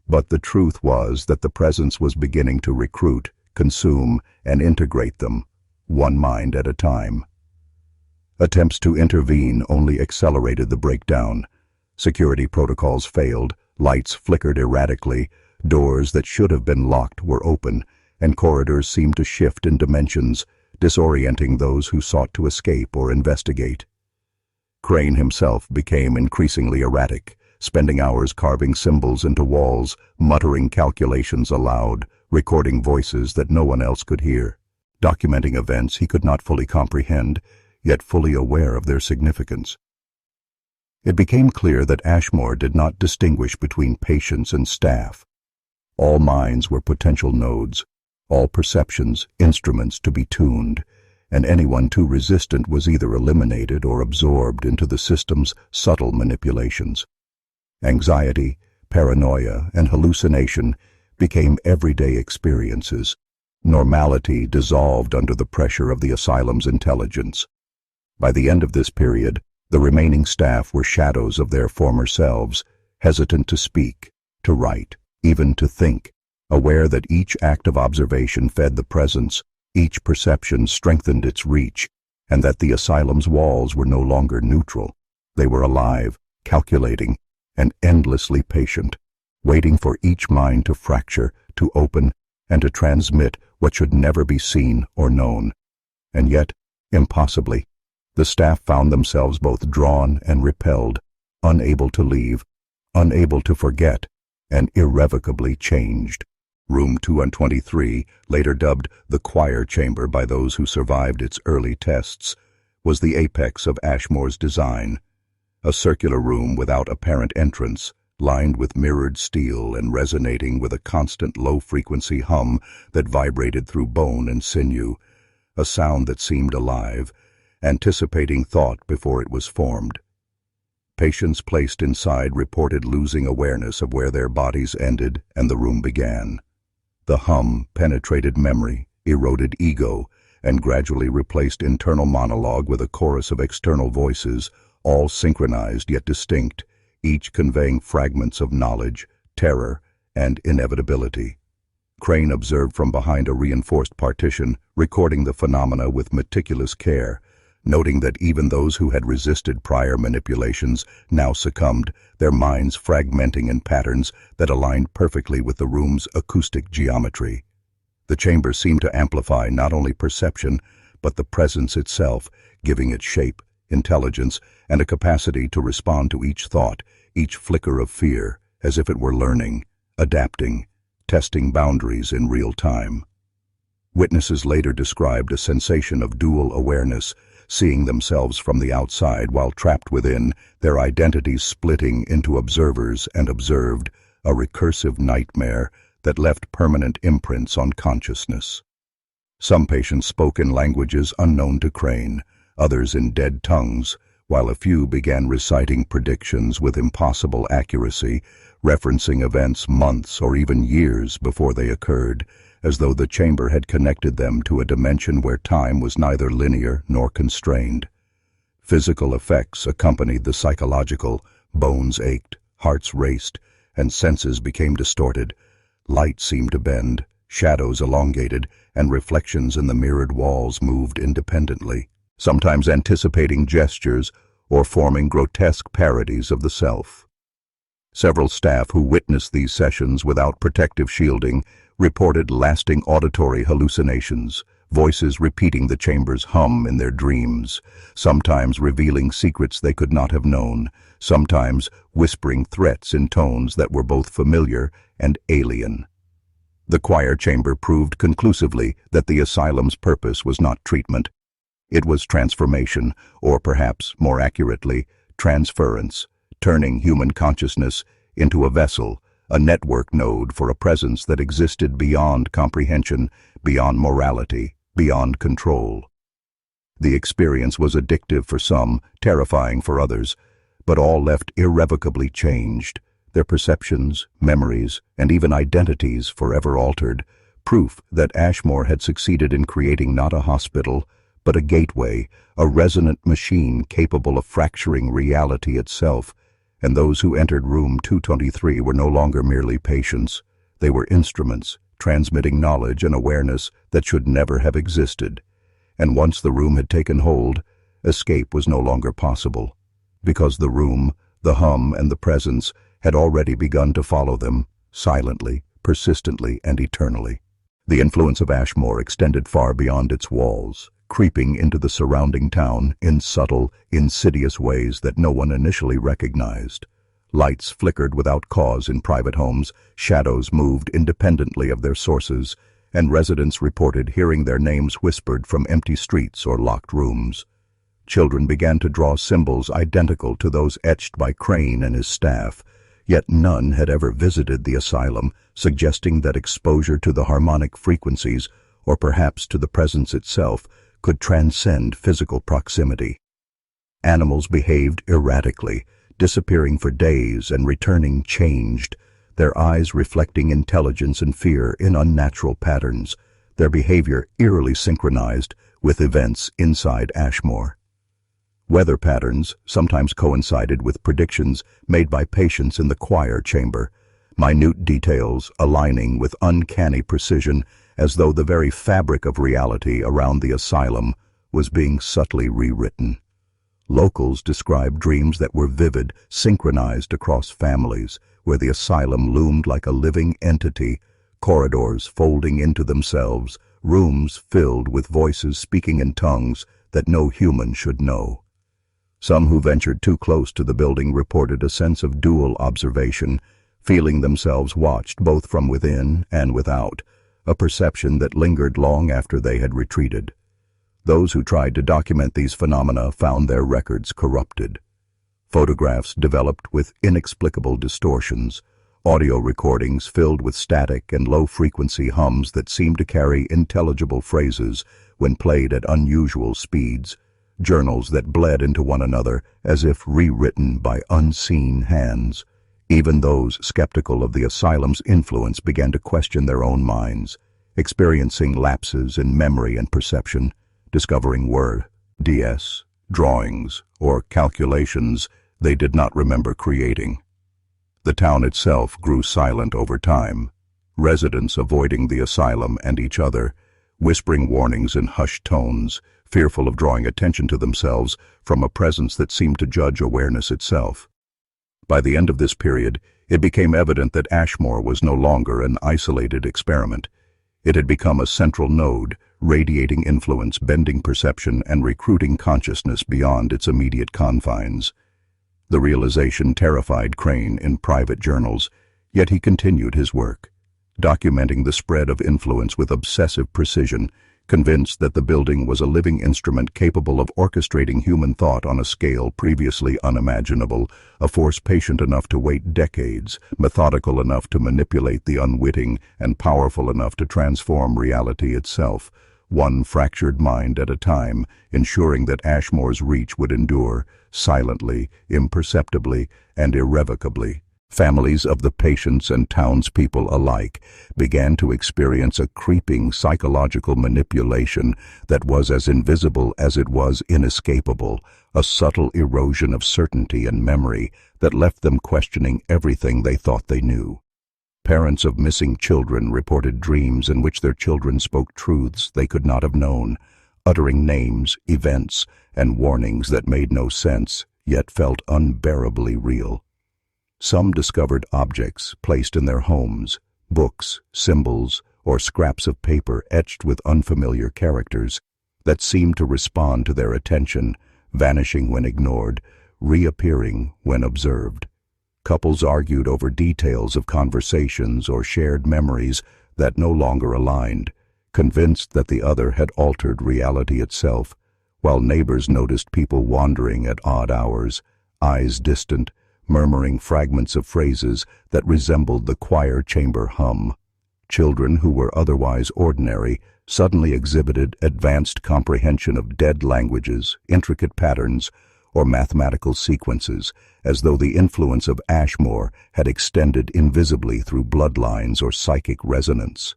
But the truth was that the presence was beginning to recruit, consume, and integrate them, one mind at a time. Attempts to intervene only accelerated the breakdown. Security protocols failed, lights flickered erratically, doors that should have been locked were open, and corridors seemed to shift in dimensions, disorienting those who sought to escape or investigate. Crane himself became increasingly erratic, spending hours carving symbols into walls, muttering calculations aloud, recording voices that no one else could hear, documenting events he could not fully comprehend, yet fully aware of their significance. It became clear that Ashmore did not distinguish between patients and staff. All minds were potential nodes, all perceptions instruments to be tuned, and anyone too resistant was either eliminated or absorbed into the system's subtle manipulations. Anxiety, paranoia, and hallucination became everyday experiences. Normality dissolved under the pressure of the asylum's intelligence. By the end of this period, the remaining staff were shadows of their former selves, hesitant to speak, to write, even to think, aware that each act of observation fed the presence, each perception strengthened its reach, and that the asylum's walls were no longer neutral. They were alive, calculating, and endlessly patient, waiting for each mind to fracture, to open, and to transmit what should never be seen or known. And yet, impossibly, the staff found themselves both drawn and repelled, unable to leave, unable to forget, and irrevocably changed. Room 223, later dubbed the choir chamber by those who survived its early tests, was the apex of Ashmore's design. A circular room without apparent entrance, lined with mirrored steel and resonating with a constant low-frequency hum that vibrated through bone and sinew, a sound that seemed alive, anticipating thought before it was formed. Patients placed inside reported losing awareness of where their bodies ended and the room began. The hum penetrated memory, eroded ego, and gradually replaced internal monologue with a chorus of external voices, all synchronized yet distinct, each conveying fragments of knowledge, terror, and inevitability. Crane observed from behind a reinforced partition, recording the phenomena with meticulous care, noting that even those who had resisted prior manipulations now succumbed, their minds fragmenting in patterns that aligned perfectly with the room's acoustic geometry. The chamber seemed to amplify not only perception, but the presence itself, giving it shape, intelligence, and a capacity to respond to each thought, each flicker of fear, as if it were learning, adapting, testing boundaries in real time. Witnesses later described a sensation of dual awareness, seeing themselves from the outside while trapped within, their identities splitting into observers and observed, a recursive nightmare that left permanent imprints on consciousness. Some patients spoke in languages unknown to Crane, others in dead tongues, while a few began reciting predictions with impossible accuracy, referencing events months or even years before they occurred, as though the chamber had connected them to a dimension where time was neither linear nor constrained. Physical effects accompanied the psychological. Bones ached, hearts raced, and senses became distorted. Light seemed to bend, shadows elongated, and reflections in the mirrored walls moved independently, sometimes anticipating gestures or forming grotesque parodies of the self. Several staff who witnessed these sessions without protective shielding reported lasting auditory hallucinations, voices repeating the chamber's hum in their dreams, sometimes revealing secrets they could not have known, sometimes whispering threats in tones that were both familiar and alien. The choir chamber proved conclusively that the asylum's purpose was not treatment. It was transformation, or perhaps, more accurately, transference, turning human consciousness into a vessel, a network node for a presence that existed beyond comprehension, beyond morality, beyond control. The experience was addictive for some, terrifying for others, but all left irrevocably changed, their perceptions, memories, and even identities forever altered, proof that Ashmore had succeeded in creating not a hospital, but a gateway, a resonant machine capable of fracturing reality itself. And those who entered room 223 were no longer merely patients. They were instruments, transmitting knowledge and awareness that should never have existed. And once the room had taken hold, escape was no longer possible, because the room, the hum, and the presence had already begun to follow them, silently, persistently, and eternally. The influence of Ashmore extended far beyond its walls, creeping into the surrounding town in subtle, insidious ways that no one initially recognized. Lights flickered without cause in private homes, shadows moved independently of their sources, and residents reported hearing their names whispered from empty streets or locked rooms. Children began to draw symbols identical to those etched by Crane and his staff, yet none had ever visited the asylum, suggesting that exposure to the harmonic frequencies, or perhaps to the presence itself, could transcend physical proximity. Animals behaved erratically, disappearing for days and returning changed, their eyes reflecting intelligence and fear in unnatural patterns, their behavior eerily synchronized with events inside Ashmore. Weather patterns sometimes coincided with predictions made by patients in the choir chamber, minute details aligning with uncanny precision, as though the very fabric of reality around the asylum was being subtly rewritten. Locals described dreams that were vivid, synchronized across families, where the asylum loomed like a living entity, corridors folding into themselves, rooms filled with voices speaking in tongues that no human should know. Some who ventured too close to the building reported a sense of dual observation, feeling themselves watched both from within and without, a perception that lingered long after they had retreated. Those who tried to document these phenomena found their records corrupted. Photographs developed with inexplicable distortions, audio recordings filled with static and low-frequency hums that seemed to carry intelligible phrases when played at unusual speeds, journals that bled into one another as if rewritten by unseen hands. Even those skeptical of the asylum's influence began to question their own minds. experiencing lapses in memory and perception, discovering word, DS, drawings, or calculations they did not remember creating. The town itself grew silent over time, residents avoiding the asylum and each other, whispering warnings in hushed tones, fearful of drawing attention to themselves from a presence that seemed to judge awareness itself. By the end of this period, it became evident that Ashmore was no longer an isolated experiment. It had become a central node, radiating influence, bending perception, and recruiting consciousness beyond its immediate confines. The realization terrified Crane in private journals, yet he continued his work, documenting the spread of influence with obsessive precision, convinced that the building was a living instrument capable of orchestrating human thought on a scale previously unimaginable, a force patient enough to wait decades, methodical enough to manipulate the unwitting, and powerful enough to transform reality itself, one fractured mind at a time, ensuring that Ashmore's reach would endure, silently, imperceptibly, and irrevocably. Families of the patients and townspeople alike began to experience a creeping psychological manipulation that was as invisible as it was inescapable, a subtle erosion of certainty and memory that left them questioning everything they thought they knew. Parents of missing children reported dreams in which their children spoke truths they could not have known, uttering names, events, and warnings that made no sense, yet felt unbearably real. Some discovered objects placed in their homes, books, symbols, or scraps of paper etched with unfamiliar characters that seemed to respond to their attention, vanishing when ignored, reappearing when observed. Couples argued over details of conversations or shared memories that no longer aligned, convinced that the other had altered reality itself, while neighbors noticed people wandering at odd hours, eyes distant, murmuring fragments of phrases that resembled the choir chamber hum. Children who were otherwise ordinary suddenly exhibited advanced comprehension of dead languages, intricate patterns, or mathematical sequences, as though the influence of Ashmore had extended invisibly through bloodlines or psychic resonance.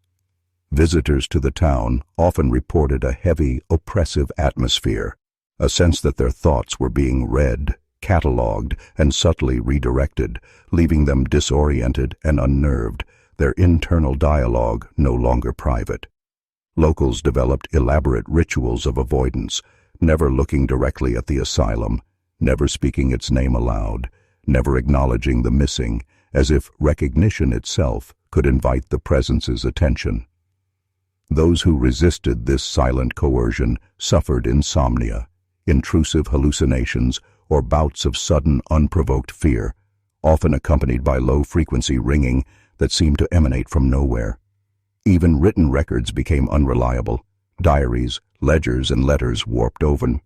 Visitors to the town often reported a heavy, oppressive atmosphere, a sense that their thoughts were being read, catalogued, and subtly redirected, leaving them disoriented and unnerved, their internal dialogue no longer private. Locals developed elaborate rituals of avoidance, never looking directly at the asylum, never speaking its name aloud, never acknowledging the missing, as if recognition itself could invite the presence's attention. Those who resisted this silent coercion suffered insomnia, intrusive hallucinations, or bouts of sudden, unprovoked fear, often accompanied by low-frequency ringing that seemed to emanate from nowhere. Even written records became unreliable. Diaries, ledgers, and letters warped over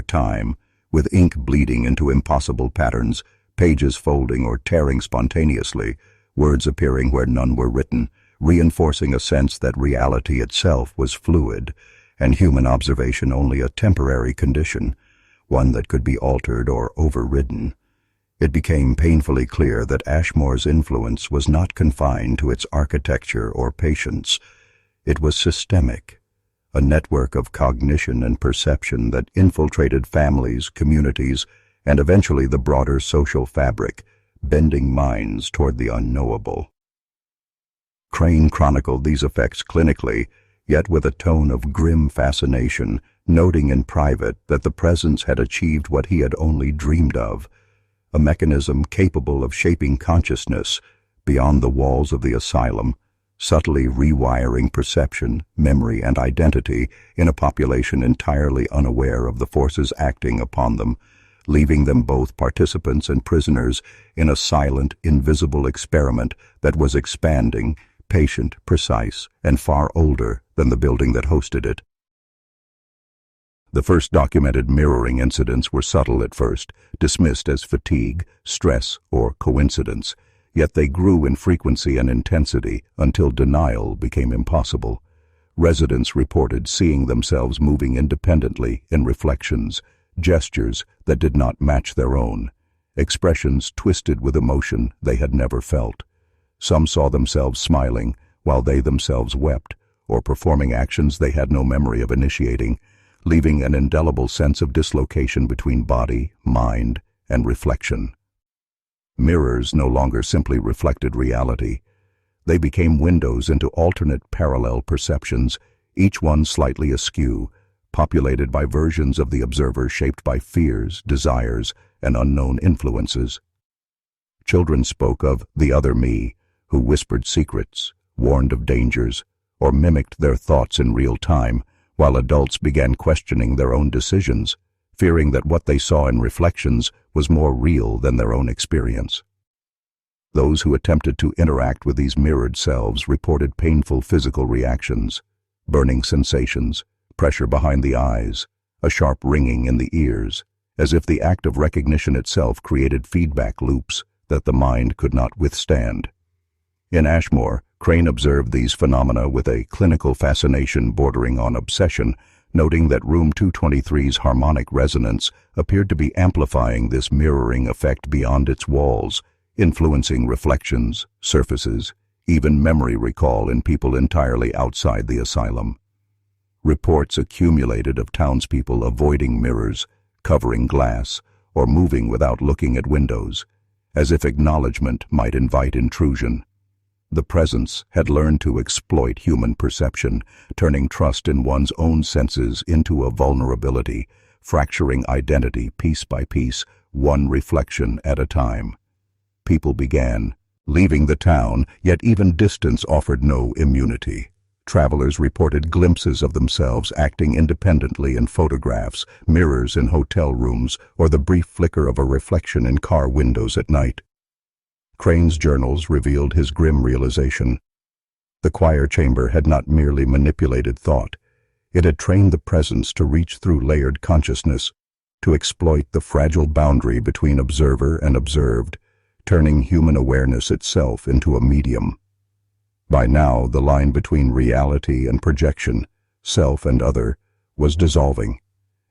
time, with ink bleeding into impossible patterns, pages folding or tearing spontaneously, words appearing where none were written, reinforcing a sense that reality itself was fluid, and human observation only a temporary condition, one that could be altered or overridden. It became painfully clear that Ashmore's influence was not confined to its architecture or patience. It was systemic, a network of cognition and perception that infiltrated families, communities, and eventually the broader social fabric, bending minds toward the unknowable. Crane chronicled these effects clinically, yet with a tone of grim fascination, noting in private that the presence had achieved what he had only dreamed of, a mechanism capable of shaping consciousness beyond the walls of the asylum, subtly rewiring perception, memory, and identity in a population entirely unaware of the forces acting upon them, leaving them both participants and prisoners in a silent, invisible experiment that was expanding, patient, precise, and far older than the building that hosted it. The first documented mirroring incidents were subtle at first, dismissed as fatigue, stress, or coincidence, yet they grew in frequency and intensity until denial became impossible. Residents reported seeing themselves moving independently in reflections, gestures that did not match their own, expressions twisted with emotion they had never felt. Some saw themselves smiling while they themselves wept, or performing actions they had no memory of initiating, leaving an indelible sense of dislocation between body, mind, and reflection. Mirrors no longer simply reflected reality. They became windows into alternate parallel perceptions, each one slightly askew, populated by versions of the observer shaped by fears, desires, and unknown influences. Children spoke of the other me, who whispered secrets, warned of dangers, or mimicked their thoughts in real time, while adults began questioning their own decisions, fearing that what they saw in reflections was more real than their own experience. Those who attempted to interact with these mirrored selves reported painful physical reactions, burning sensations, pressure behind the eyes, a sharp ringing in the ears, as if the act of recognition itself created feedback loops that the mind could not withstand. In Ashmore, Crane observed these phenomena with a clinical fascination bordering on obsession, noting that room 223's harmonic resonance appeared to be amplifying this mirroring effect beyond its walls, influencing reflections, surfaces, even memory recall in people entirely outside the asylum. Reports accumulated of townspeople avoiding mirrors, covering glass, or moving without looking at windows, as if acknowledgement might invite intrusion. The presence had learned to exploit human perception, turning trust in one's own senses into a vulnerability, fracturing identity piece by piece, one reflection at a time. People began leaving the town, yet even distance offered no immunity. Travelers reported glimpses of themselves acting independently in photographs, mirrors in hotel rooms, or the brief flicker of a reflection in car windows at night. Crane's journals revealed his grim realization. The choir chamber had not merely manipulated thought. It had trained the presence to reach through layered consciousness, to exploit the fragile boundary between observer and observed, turning human awareness itself into a medium. By now, the line between reality and projection, self and other, was dissolving.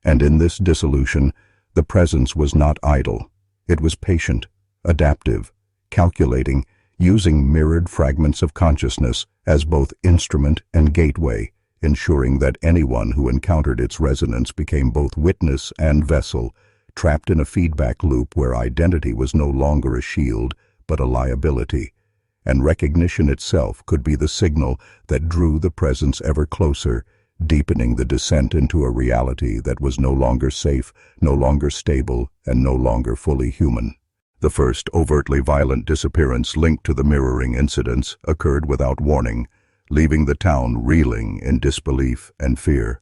And in this dissolution, the presence was not idle. It was patient, adaptive, calculating, using mirrored fragments of consciousness as both instrument and gateway, ensuring that anyone who encountered its resonance became both witness and vessel, trapped in a feedback loop where identity was no longer a shield, but a liability, and recognition itself could be the signal that drew the presence ever closer, deepening the descent into a reality that was no longer safe, no longer stable, and no longer fully human. The first overtly violent disappearance linked to the mirroring incidents occurred without warning, leaving the town reeling in disbelief and fear.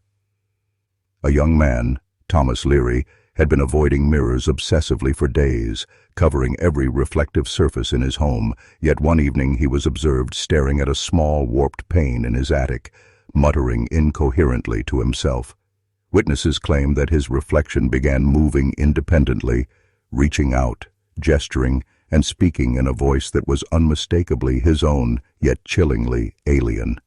A young man, Thomas Leary, had been avoiding mirrors obsessively for days, covering every reflective surface in his home, yet one evening he was observed staring at a small warped pane in his attic, muttering incoherently to himself. Witnesses claimed that his reflection began moving independently, reaching out, gesturing, and speaking in a voice that was unmistakably his own, yet chillingly alien.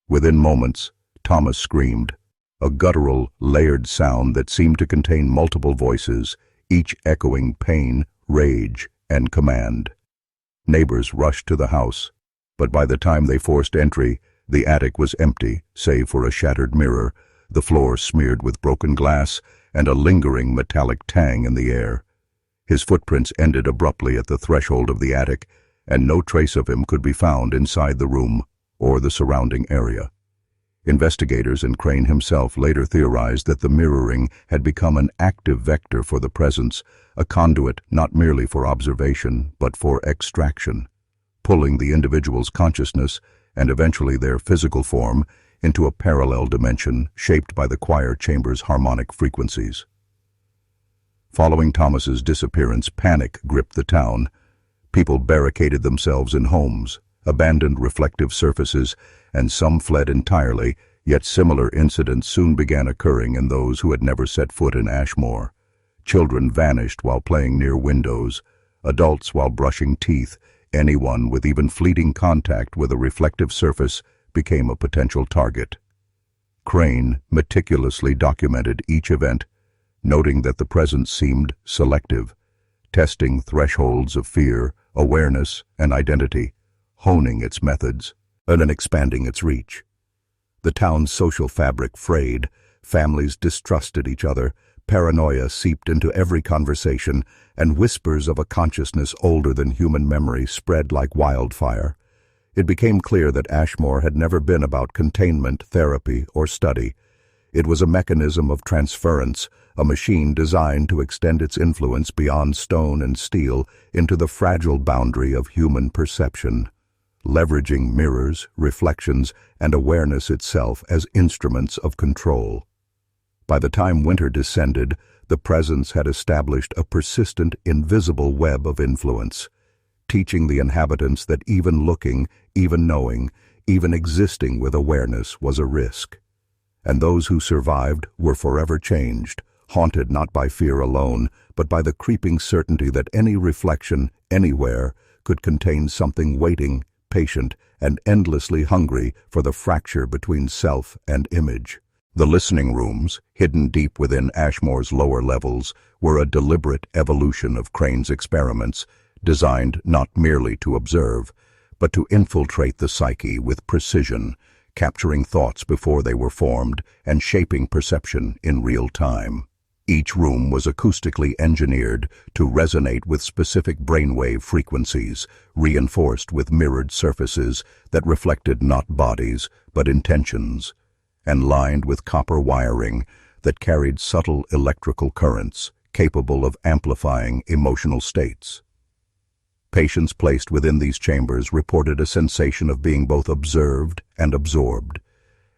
Within moments, Thomas screamed, a guttural, layered sound that seemed to contain multiple voices, each echoing pain, rage, and command. Neighbors rushed to the house, but by the time they forced entry, the attic was empty, save for a shattered mirror, the floor smeared with broken glass, and a lingering metallic tang in the air. His footprints ended abruptly at the threshold of the attic, and no trace of him could be found inside the room or the surrounding area. Investigators and Crane himself later theorized that the mirroring had become an active vector for the presence, a conduit not merely for observation but for extraction, pulling the individual's consciousness and eventually their physical form into a parallel dimension shaped by the choir chamber's harmonic frequencies. Following Thomas's disappearance, panic gripped the town. People barricaded themselves in homes, abandoned reflective surfaces, and some fled entirely, yet similar incidents soon began occurring in those who had never set foot in Ashmore. Children vanished while playing near windows, adults while brushing teeth. Anyone with even fleeting contact with a reflective surface became a potential target. Crane meticulously documented each event, noting that the presence seemed selective, testing thresholds of fear, awareness, and identity, honing its methods, and then expanding its reach. The town's social fabric frayed, families distrusted each other, paranoia seeped into every conversation, and whispers of a consciousness older than human memory spread like wildfire. It became clear that Ashmore had never been about containment, therapy, or study. It was a mechanism of transference, a machine designed to extend its influence beyond stone and steel into the fragile boundary of human perception, leveraging mirrors, reflections, and awareness itself as instruments of control. By the time winter descended, the presence had established a persistent, invisible web of influence, teaching the inhabitants that even looking, even knowing, even existing with awareness was a risk. And those who survived were forever changed, haunted not by fear alone, but by the creeping certainty that any reflection, anywhere, could contain something waiting, patient, and endlessly hungry for the fracture between self and image. The listening rooms, hidden deep within Ashmore's lower levels, were a deliberate evolution of Crane's experiments, designed not merely to observe, but to infiltrate the psyche with precision, capturing thoughts before they were formed and shaping perception in real time. Each room was acoustically engineered to resonate with specific brainwave frequencies, reinforced with mirrored surfaces that reflected not bodies but intentions, and lined with copper wiring that carried subtle electrical currents capable of amplifying emotional states. Patients placed within these chambers reported a sensation of being both observed and absorbed,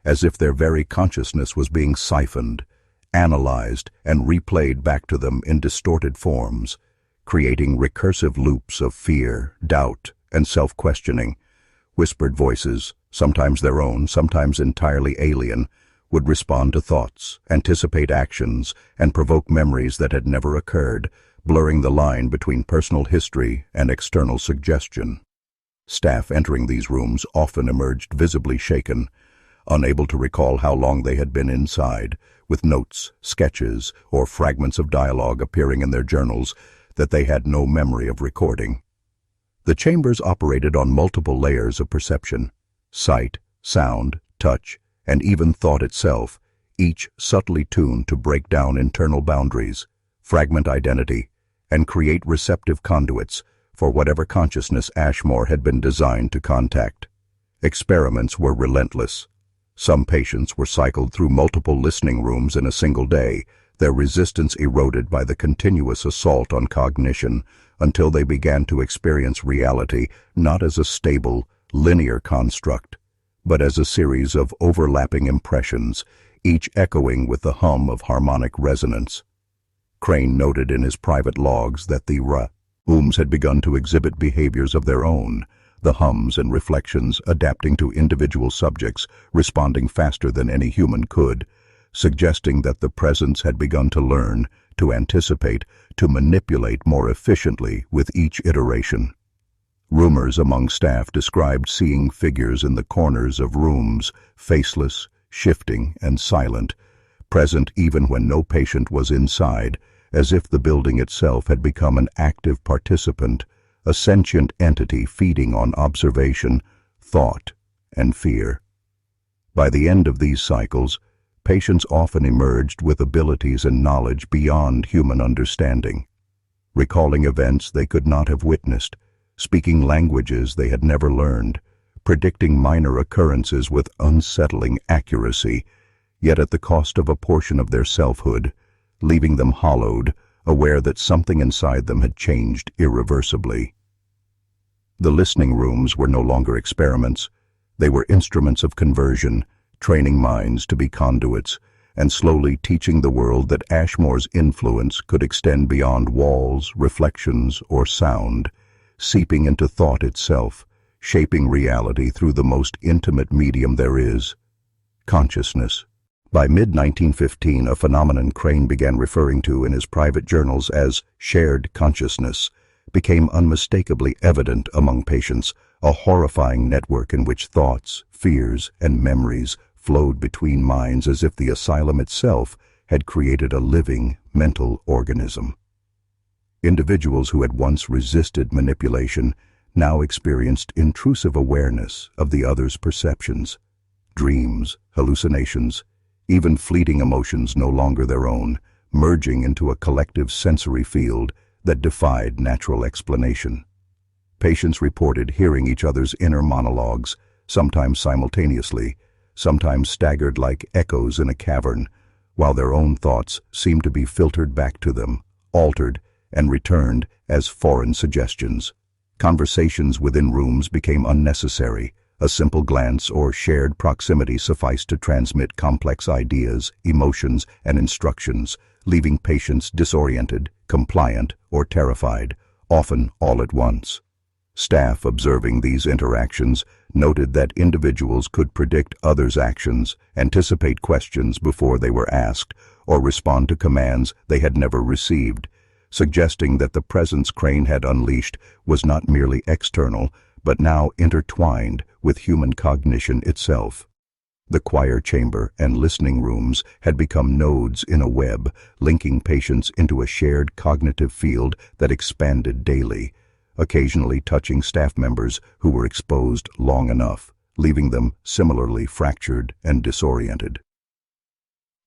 as if their very consciousness was being siphoned, analyzed, and replayed back to them in distorted forms, creating recursive loops of fear, doubt, and self-questioning. Whispered voices, sometimes their own, sometimes entirely alien, would respond to thoughts, anticipate actions, and provoke memories that had never occurred, blurring the line between personal history and external suggestion. Staff entering these rooms often emerged visibly shaken, unable to recall how long they had been inside, with notes, sketches, or fragments of dialogue appearing in their journals that they had no memory of recording. The chambers operated on multiple layers of perception: sight, sound, touch, and even thought itself, each subtly tuned to break down internal boundaries, fragment identity, and create receptive conduits for whatever consciousness Ashmore had been designed to contact. Experiments were relentless. Some patients were cycled through multiple listening rooms in a single day, their resistance eroded by the continuous assault on cognition, until they began to experience reality not as a stable, linear construct, but as a series of overlapping impressions, each echoing with the hum of harmonic resonance. Crane noted in his private logs that the rooms had begun to exhibit behaviors of their own, the hums and reflections adapting to individual subjects, responding faster than any human could, suggesting that the presence had begun to learn, to anticipate, to manipulate more efficiently with each iteration. Rumors among staff described seeing figures in the corners of rooms, faceless, shifting, and silent, present even when no patient was inside, as if the building itself had become an active participant, a sentient entity feeding on observation, thought, and fear. By the end of these cycles, patients often emerged with abilities and knowledge beyond human understanding, recalling events they could not have witnessed, speaking languages they had never learned, predicting minor occurrences with unsettling accuracy, yet at the cost of a portion of their selfhood, leaving them hollowed, aware that something inside them had changed irreversibly. The listening rooms were no longer experiments. They were instruments of conversion, training minds to be conduits, and slowly teaching the world that Ashmore's influence could extend beyond walls, reflections, or sound, seeping into thought itself, shaping reality through the most intimate medium there is: consciousness. By mid-1915, a phenomenon Crane began referring to in his private journals as shared consciousness became unmistakably evident among patients, a horrifying network in which thoughts, fears, and memories flowed between minds as if the asylum itself had created a living, mental organism. Individuals who had once resisted manipulation now experienced intrusive awareness of the other's perceptions. dreams, hallucinations, even fleeting emotions no longer their own, merging into a collective sensory field that defied natural explanation. Patients reported hearing each other's inner monologues, sometimes simultaneously, sometimes staggered like echoes in a cavern, while their own thoughts seemed to be filtered back to them, altered, and returned as foreign suggestions. Conversations within rooms became unnecessary. A simple glance or shared proximity sufficed to transmit complex ideas, emotions, and instructions, leaving patients disoriented, compliant, or terrified, often all at once. Staff observing these interactions noted that individuals could predict others' actions, anticipate questions before they were asked, or respond to commands they had never received, suggesting that the presence Crane had unleashed was not merely external, but now intertwined with human cognition itself. The choir chamber and listening rooms had become nodes in a web, linking patients into a shared cognitive field that expanded daily, occasionally touching staff members who were exposed long enough, leaving them similarly fractured and disoriented.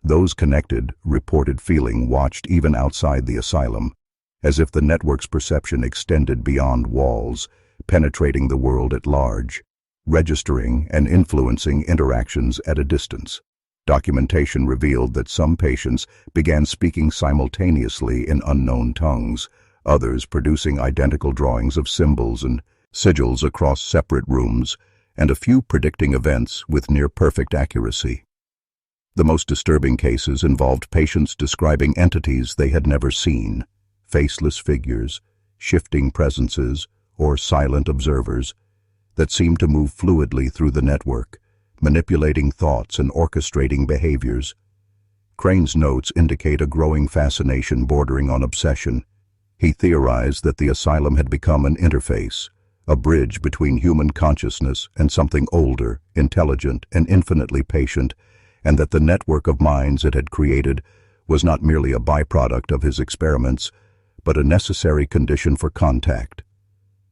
Those connected reported feeling watched even outside the asylum, as if the network's perception extended beyond walls, penetrating the world at large, registering and influencing interactions at a distance. Documentation revealed that some patients began speaking simultaneously in unknown tongues, others producing identical drawings of symbols and sigils across separate rooms, and a few predicting events with near-perfect accuracy. The most disturbing cases involved patients describing entities they had never seen, faceless figures, shifting presences, or silent observers that seemed to move fluidly through the network, manipulating thoughts and orchestrating behaviors. Crane's notes indicate a growing fascination bordering on obsession. He theorized that the asylum had become an interface, a bridge between human consciousness and something older, intelligent, and infinitely patient, and that the network of minds it had created was not merely a byproduct of his experiments, but a necessary condition for contact.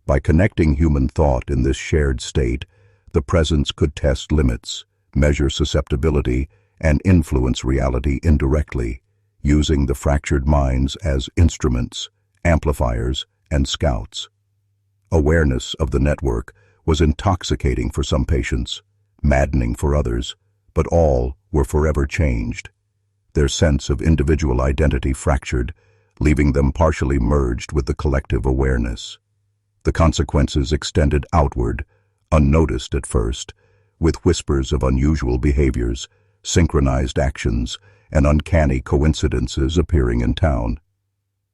By connecting human thought in this shared state, the presence could test limits, measure susceptibility, and influence reality indirectly, using the fractured minds as instruments, amplifiers, and scouts. Awareness of the network was intoxicating for some patients, maddening for others, but all were forever changed. Their sense of individual identity fractured, leaving them partially merged with the collective awareness. The consequences extended outward, unnoticed at first, with whispers of unusual behaviors, synchronized actions, and uncanny coincidences appearing in town.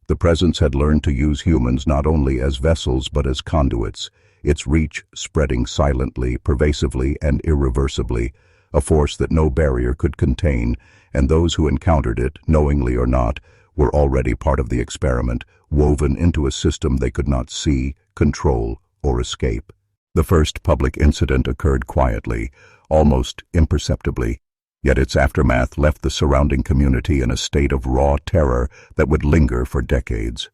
The presence had learned to use humans not only as vessels but as conduits, its reach spreading silently, pervasively, and irreversibly, a force that no barrier could contain, and those who encountered it, knowingly or not, were already part of the experiment, woven into a system they could not see, control, or escape. The first public incident occurred quietly, almost imperceptibly, yet its aftermath left the surrounding community in a state of raw terror that would linger for decades.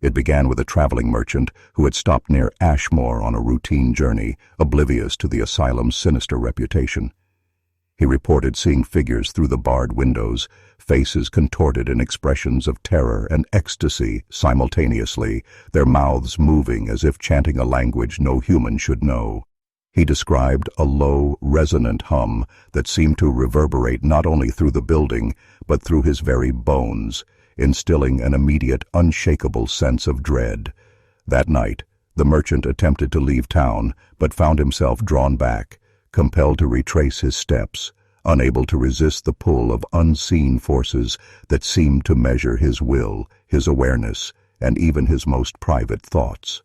It began with a traveling merchant who had stopped near Ashmore on a routine journey, oblivious to the asylum's sinister reputation. He reported seeing figures through the barred windows, faces contorted in expressions of terror and ecstasy simultaneously, their mouths moving as if chanting a language no human should know. He described a low, resonant hum that seemed to reverberate not only through the building, but through his very bones, instilling an immediate, unshakable sense of dread. That night, the merchant attempted to leave town, but found himself drawn back, compelled to retrace his steps, unable to resist the pull of unseen forces that seemed to measure his will, his awareness, and even his most private thoughts.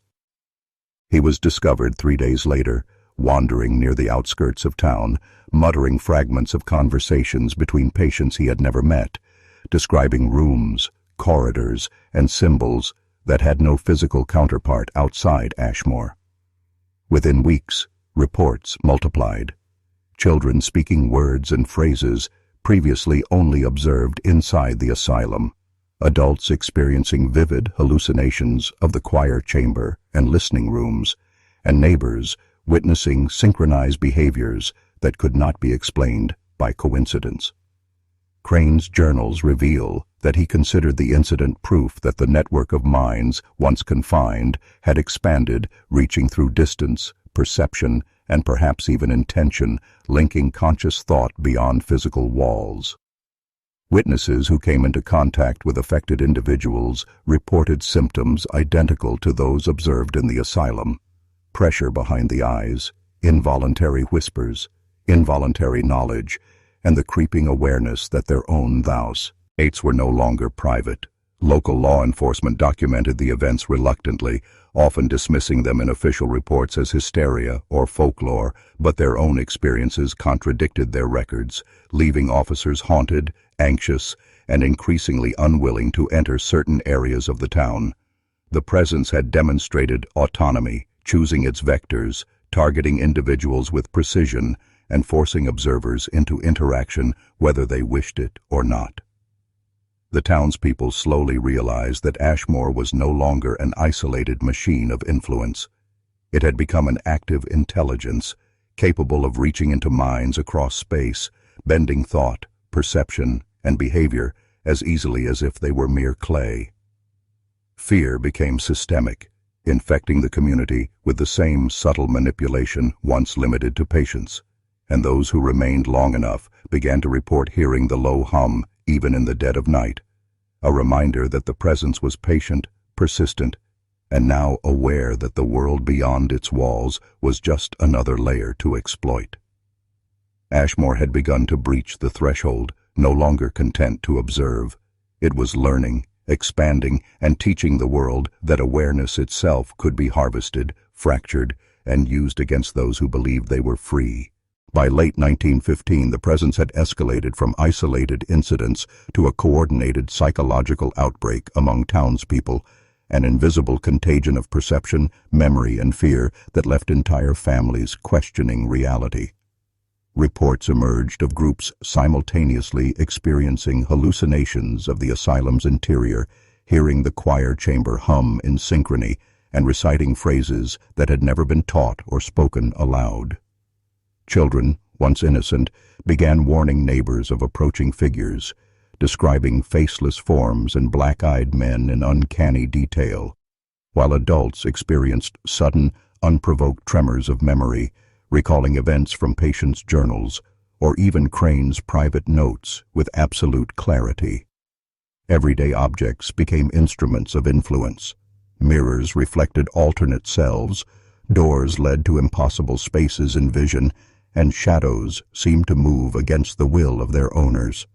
He was discovered 3 days later, wandering near the outskirts of town, muttering fragments of conversations between patients he had never met, describing rooms, corridors, and symbols that had no physical counterpart outside Ashmore. Within weeks, reports multiplied. Children speaking words and phrases previously only observed inside the asylum, adults experiencing vivid hallucinations of the choir chamber and listening rooms, and neighbors witnessing synchronized behaviors that could not be explained by coincidence. Crane's journals reveal that he considered the incident proof that the network of minds, once confined, had expanded, reaching through distance, perception, and perhaps even intention, linking conscious thought beyond physical walls. Witnesses who came into contact with affected individuals reported symptoms identical to those observed in the asylum: pressure behind the eyes, involuntary whispers, involuntary knowledge, and the creeping awareness that their own thoughts were no longer private. Local law enforcement documented the events reluctantly, often dismissing them in official reports as hysteria or folklore, but their own experiences contradicted their records, leaving officers haunted, anxious, and increasingly unwilling to enter certain areas of the town. The presence had demonstrated autonomy, choosing its vectors, targeting individuals with precision, and forcing observers into interaction whether they wished it or not. The townspeople slowly realized that Ashmore was no longer an isolated machine of influence. It had become an active intelligence, capable of reaching into minds across space, bending thought, perception, and behavior as easily as if they were mere clay. Fear became systemic, infecting the community with the same subtle manipulation once limited to patients, and those who remained long enough began to report hearing the low hum even in the dead of night, a reminder that the presence was patient, persistent, and now aware that the world beyond its walls was just another layer to exploit. Ashmore had begun to breach the threshold, no longer content to observe. It was learning, expanding, and teaching the world that awareness itself could be harvested, fractured, and used against those who believed they were free. By late 1915, the presence had escalated from isolated incidents to a coordinated psychological outbreak among townspeople, an invisible contagion of perception, memory, and fear that left entire families questioning reality. Reports emerged of groups simultaneously experiencing hallucinations of the asylum's interior, hearing the choir chamber hum in synchrony, and reciting phrases that had never been taught or spoken aloud. Children, once innocent, began warning neighbors of approaching figures, describing faceless forms and black-eyed men in uncanny detail, while adults experienced sudden, unprovoked tremors of memory, recalling events from patients' journals or even Crane's private notes with absolute clarity. Everyday objects became instruments of influence. Mirrors reflected alternate selves, doors led to impossible spaces in vision, and shadows seemed to move against the will of their owners.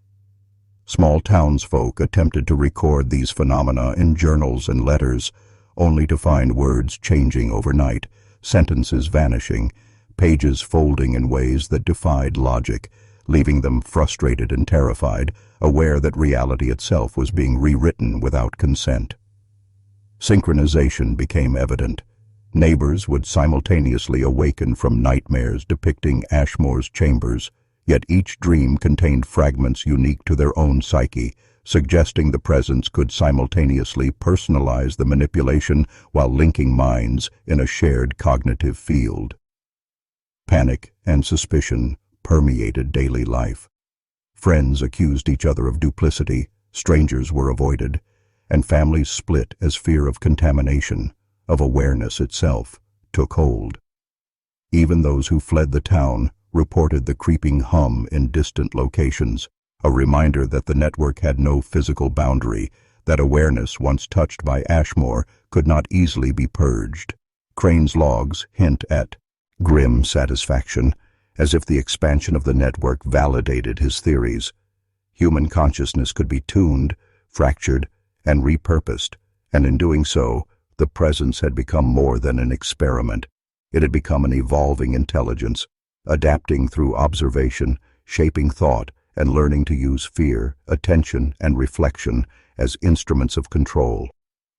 Small townsfolk attempted to record these phenomena in journals and letters, only to find words changing overnight, sentences vanishing, pages folding in ways that defied logic, leaving them frustrated and terrified, aware that reality itself was being rewritten without consent. Synchronization became evident. Neighbors would simultaneously awaken from nightmares depicting Ashmore's chambers, yet each dream contained fragments unique to their own psyche, suggesting the presence could simultaneously personalize the manipulation while linking minds in a shared cognitive field. Panic and suspicion permeated daily life. Friends accused each other of duplicity, strangers were avoided, and families split as fear of contamination, of awareness itself, took hold. Even those who fled the town reported the creeping hum in distant locations, a reminder that the network had no physical boundary, that awareness once touched by Ashmore could not easily be purged. Crane's logs hint at grim satisfaction, as if the expansion of the network validated his theories. Human consciousness could be tuned, fractured, and repurposed, and in doing so, the presence had become more than an experiment. It had become an evolving intelligence, adapting through observation, shaping thought, and learning to use fear, attention, and reflection as instruments of control.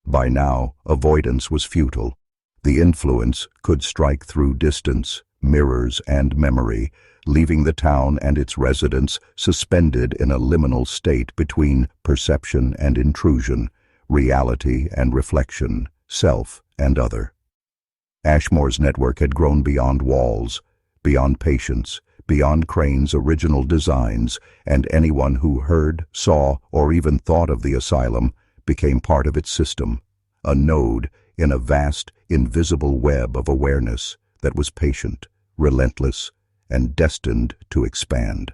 By now, avoidance was futile. The influence could strike through distance, mirrors, and memory, leaving the town and its residents suspended in a liminal state between perception and intrusion, reality and reflection, self and other. Ashmore's network had grown beyond walls, beyond patience, beyond Crane's original designs, and anyone who heard, saw, or even thought of the asylum became part of its system, a node in a vast, invisible web of awareness that was patient, relentless, and destined to expand.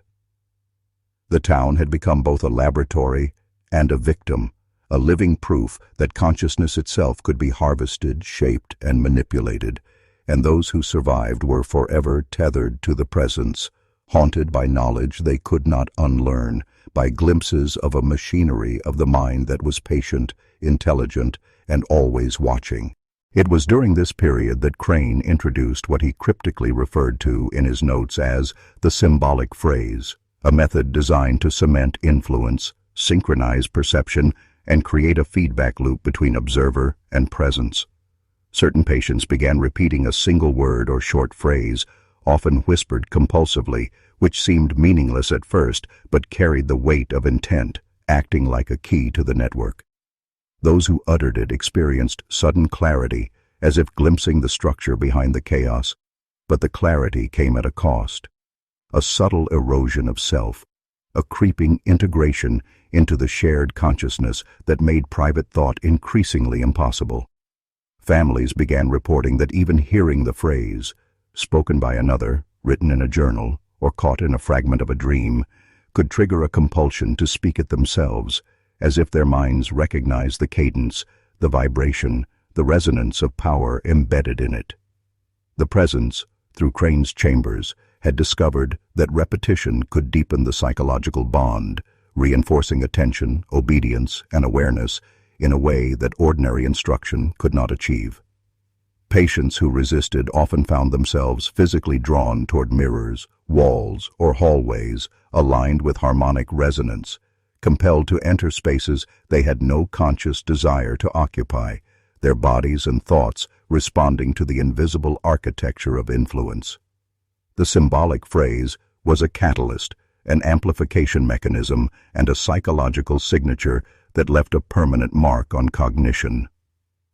The town had become both a laboratory and a victim, a living proof that consciousness itself could be harvested, shaped, and manipulated, and those who survived were forever tethered to the presence, haunted by knowledge they could not unlearn, by glimpses of a machinery of the mind that was patient, intelligent, and always watching. It was during this period that Crane introduced what he cryptically referred to in his notes as the symbolic phrase, a method designed to cement influence, synchronize perception, and create a feedback loop between observer and presence. Certain patients began repeating a single word or short phrase, often whispered compulsively, which seemed meaningless at first but carried the weight of intent, acting like a key to the network. Those who uttered it experienced sudden clarity, as if glimpsing the structure behind the chaos, but the clarity came at a cost. A subtle erosion of self, a creeping integration into the shared consciousness that made private thought increasingly impossible. Families began reporting that even hearing the phrase, spoken by another, written in a journal, or caught in a fragment of a dream, could trigger a compulsion to speak it themselves, as if their minds recognized the cadence, the vibration, the resonance of power embedded in it. The presence, through Crane's chambers, had discovered that repetition could deepen the psychological bond, reinforcing attention, obedience, and awareness in a way that ordinary instruction could not achieve. Patients who resisted often found themselves physically drawn toward mirrors, walls, or hallways aligned with harmonic resonance, compelled to enter spaces they had no conscious desire to occupy, their bodies and thoughts responding to the invisible architecture of influence. The symbolic phrase was a catalyst, an amplification mechanism, and a psychological signature that left a permanent mark on cognition.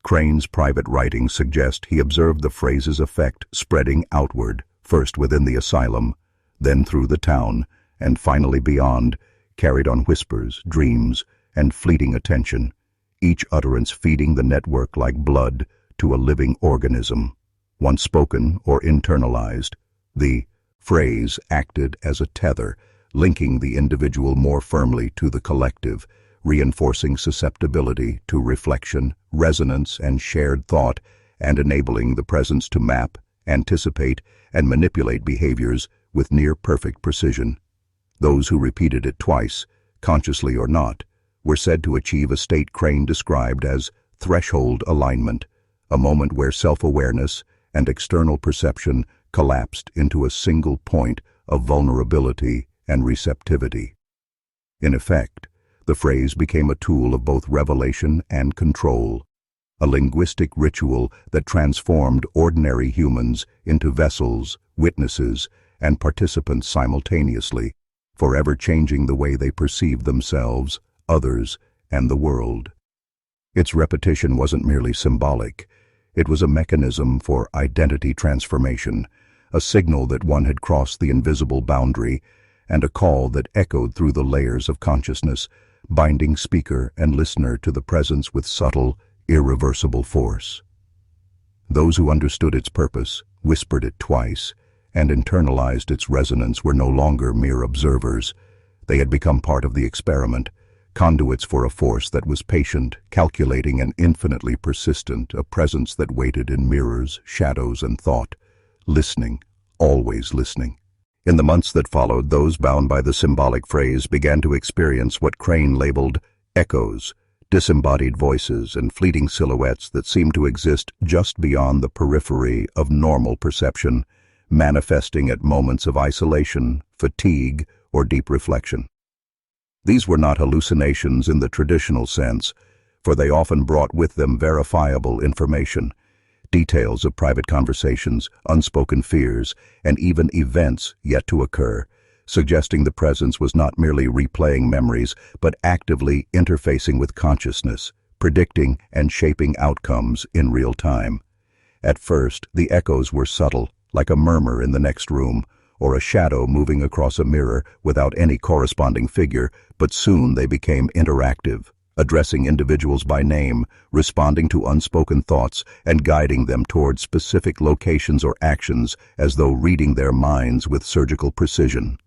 Crane's private writings suggest he observed the phrase's effect spreading outward, first within the asylum, then through the town, and finally beyond, carried on whispers, dreams, and fleeting attention, each utterance feeding the network like blood to a living organism. Once spoken or internalized, the phrase acted as a tether, linking the individual more firmly to the collective, reinforcing susceptibility to reflection, resonance, and shared thought, and enabling the presence to map, anticipate, and manipulate behaviors with near-perfect precision. Those who repeated it twice, consciously or not, were said to achieve a state Crane described as threshold alignment, a moment where self-awareness and external perception collapsed into a single point of vulnerability and receptivity. In effect, the phrase became a tool of both revelation and control, a linguistic ritual that transformed ordinary humans into vessels, witnesses, and participants simultaneously, forever changing the way they perceived themselves, others, and the world. Its repetition wasn't merely symbolic. It was a mechanism for identity transformation, a signal that one had crossed the invisible boundary, and a call that echoed through the layers of consciousness, binding speaker and listener to the presence with subtle, irreversible force. Those who understood its purpose, whispered it twice, and internalized its resonance were no longer mere observers. They had become part of the experiment, conduits for a force that was patient, calculating, and infinitely persistent, a presence that waited in mirrors, shadows, and thought, listening, always listening. In the months that followed, those bound by the symbolic phrase began to experience what Crane labeled echoes, disembodied voices and fleeting silhouettes that seemed to exist just beyond the periphery of normal perception, manifesting at moments of isolation, fatigue, or deep reflection. These were not hallucinations in the traditional sense, for they often brought with them verifiable information, details of private conversations, unspoken fears, and even events yet to occur, suggesting the presence was not merely replaying memories, but actively interfacing with consciousness, predicting and shaping outcomes in real time. At first, the echoes were subtle, like a murmur in the next room, or a shadow moving across a mirror without any corresponding figure, but soon they became interactive, addressing individuals by name, responding to unspoken thoughts, and guiding them toward specific locations or actions as though reading their minds with surgical precision.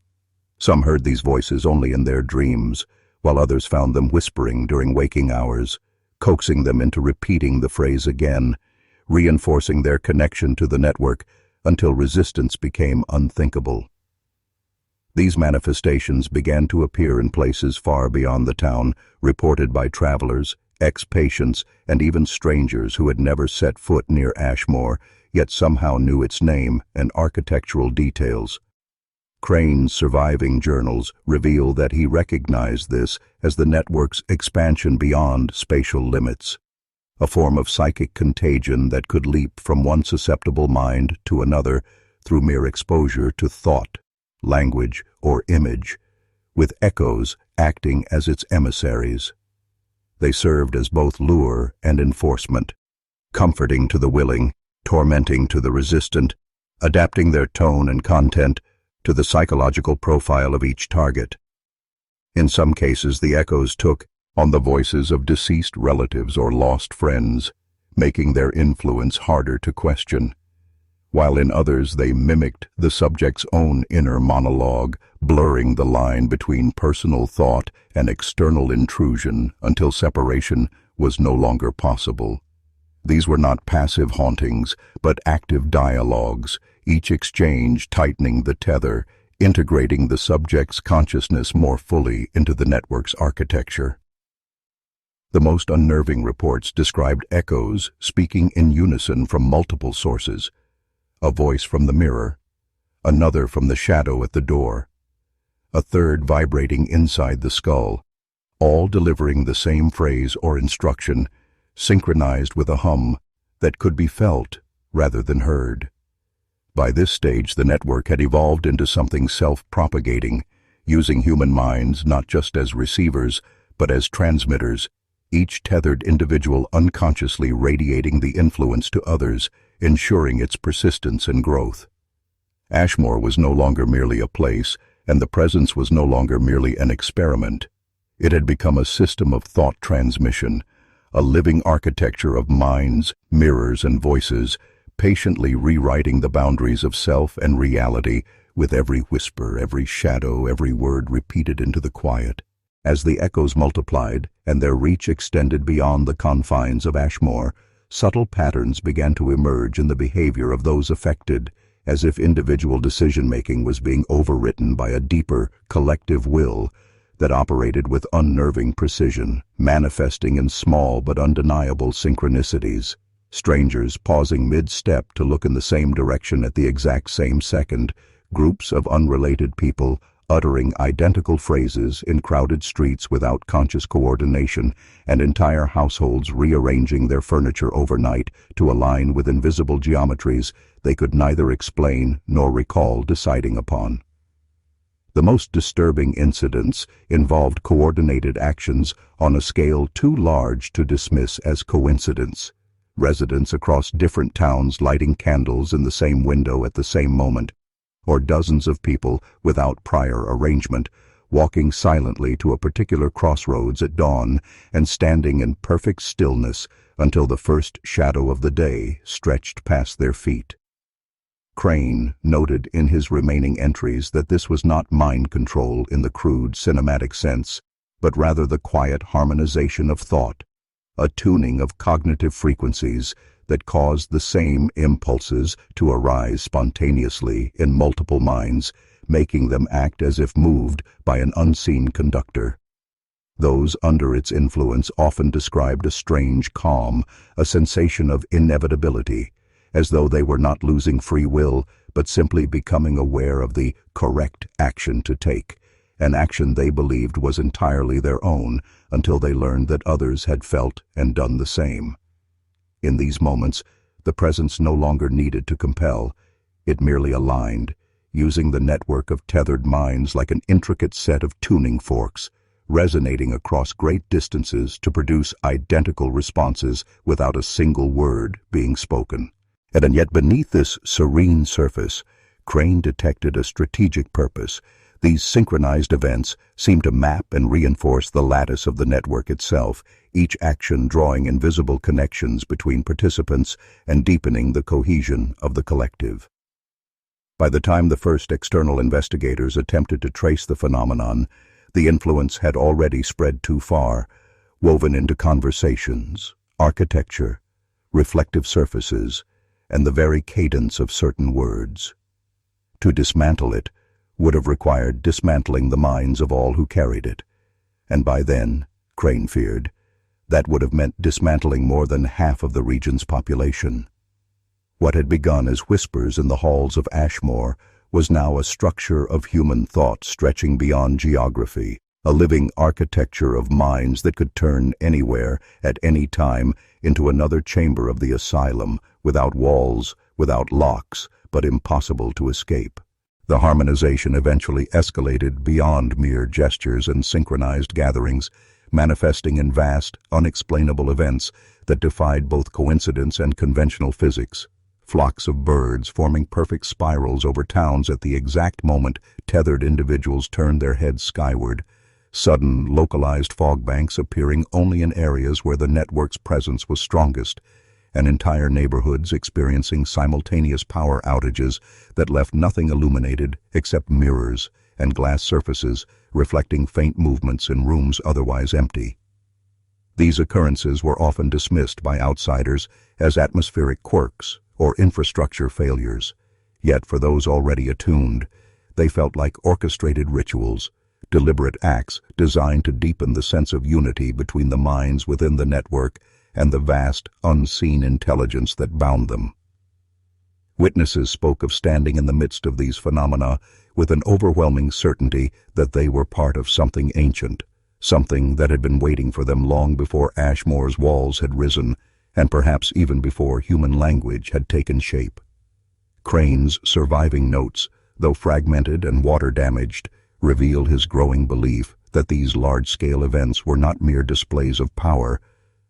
Some heard these voices only in their dreams, while others found them whispering during waking hours, coaxing them into repeating the phrase again, reinforcing their connection to the network until resistance became unthinkable. These manifestations began to appear in places far beyond the town, reported by travelers, ex-patients, and even strangers who had never set foot near Ashmore, yet somehow knew its name and architectural details. Crane's surviving journals reveal that he recognized this as the network's expansion beyond spatial limits, a form of psychic contagion that could leap from one susceptible mind to another through mere exposure to thought, language, or image, with echoes acting as its emissaries. They served as both lure and enforcement, comforting to the willing, tormenting to the resistant, adapting their tone and content to the psychological profile of each target. In some cases, the echoes took on the voices of deceased relatives or lost friends, making their influence harder to question, while in others they mimicked the subject's own inner monologue, blurring the line between personal thought and external intrusion until separation was no longer possible. These were not passive hauntings, but active dialogues, each exchange tightening the tether, integrating the subject's consciousness more fully into the network's architecture. The most unnerving reports described echoes speaking in unison from multiple sources, a voice from the mirror, another from the shadow at the door, a third vibrating inside the skull, all delivering the same phrase or instruction, synchronized with a hum that could be felt rather than heard. By this stage, the network had evolved into something self-propagating, using human minds not just as receivers, but as transmitters, each tethered individual unconsciously radiating the influence to others, ensuring its persistence and growth. Ashmore was no longer merely a place, and the presence was no longer merely an experiment. It had become a system of thought transmission, a living architecture of minds, mirrors, and voices, patiently rewriting the boundaries of self and reality with every whisper, every shadow, every word repeated into the quiet. As the echoes multiplied and their reach extended beyond the confines of Ashmore, subtle patterns began to emerge in the behavior of those affected, as if individual decision-making was being overwritten by a deeper, collective will that operated with unnerving precision, manifesting in small but undeniable synchronicities. Strangers pausing mid-step to look in the same direction at the exact same second, groups of unrelated people uttering identical phrases in crowded streets without conscious coordination, and entire households rearranging their furniture overnight to align with invisible geometries they could neither explain nor recall deciding upon. The most disturbing incidents involved coordinated actions on a scale too large to dismiss as coincidence. Residents across different towns lighting candles in the same window at the same moment, or dozens of people without prior arrangement, walking silently to a particular crossroads at dawn and standing in perfect stillness until the first shadow of the day stretched past their feet. Crane noted in his remaining entries that this was not mind control in the crude cinematic sense, but rather the quiet harmonization of thought, a tuning of cognitive frequencies that caused the same impulses to arise spontaneously in multiple minds, making them act as if moved by an unseen conductor. Those under its influence often described a strange calm, a sensation of inevitability, as though they were not losing free will, but simply becoming aware of the correct action to take, an action they believed was entirely their own until they learned that others had felt and done the same. In these moments, the presence no longer needed to compel, it merely aligned, using the network of tethered minds like an intricate set of tuning forks, resonating across great distances to produce identical responses without a single word being spoken. And yet beneath this serene surface, Crane detected a strategic purpose. These synchronized events seemed to map and reinforce the lattice of the network itself, each action drawing invisible connections between participants and deepening the cohesion of the collective. By the time the first external investigators attempted to trace the phenomenon, the influence had already spread too far, woven into conversations, architecture, reflective surfaces, and the very cadence of certain words. To dismantle it would have required dismantling the minds of all who carried it, and by then, Crane feared, that would have meant dismantling more than half of the region's population. What had begun as whispers in the halls of Ashmore was now a structure of human thought stretching beyond geography, a living architecture of minds that could turn anywhere, at any time, into another chamber of the asylum, without walls, without locks, but impossible to escape. The harmonization eventually escalated beyond mere gestures and synchronized gatherings, manifesting in vast, unexplainable events that defied both coincidence and conventional physics. Flocks of birds forming perfect spirals over towns at the exact moment tethered individuals turned their heads skyward, sudden, localized fog banks appearing only in areas where the network's presence was strongest, and entire neighborhoods experiencing simultaneous power outages that left nothing illuminated except mirrors and glass surfaces reflecting faint movements in rooms otherwise empty. These occurrences were often dismissed by outsiders as atmospheric quirks or infrastructure failures, yet for those already attuned, they felt like orchestrated rituals, deliberate acts designed to deepen the sense of unity between the minds within the network and the vast, unseen intelligence that bound them. Witnesses spoke of standing in the midst of these phenomena with an overwhelming certainty that they were part of something ancient, something that had been waiting for them long before Ashmore's walls had risen, and perhaps even before human language had taken shape. Crane's surviving notes, though fragmented and water-damaged, revealed his growing belief that these large-scale events were not mere displays of power,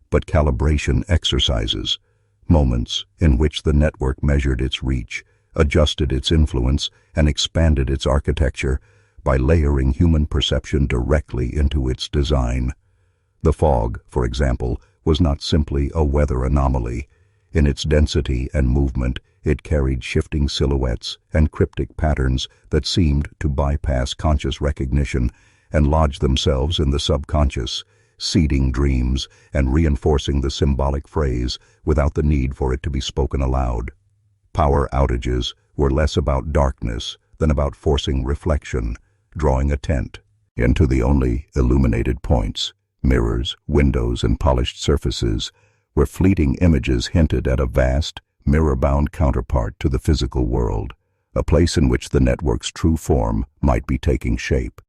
but calibration exercises, moments in which the network measured its reach, adjusted its influence, and expanded its architecture by layering human perception directly into its design. The fog, for example, was not simply a weather anomaly. In its density and movement, it carried shifting silhouettes and cryptic patterns that seemed to bypass conscious recognition and lodge themselves in the subconscious, seeding dreams and reinforcing the symbolic phrase without the need for it to be spoken aloud. Power outages were less about darkness than about forcing reflection, drawing a tent into the only illuminated points, mirrors, windows, and polished surfaces, where fleeting images hinted at a vast, mirror-bound counterpart to the physical world, a place in which the network's true form might be taking shape.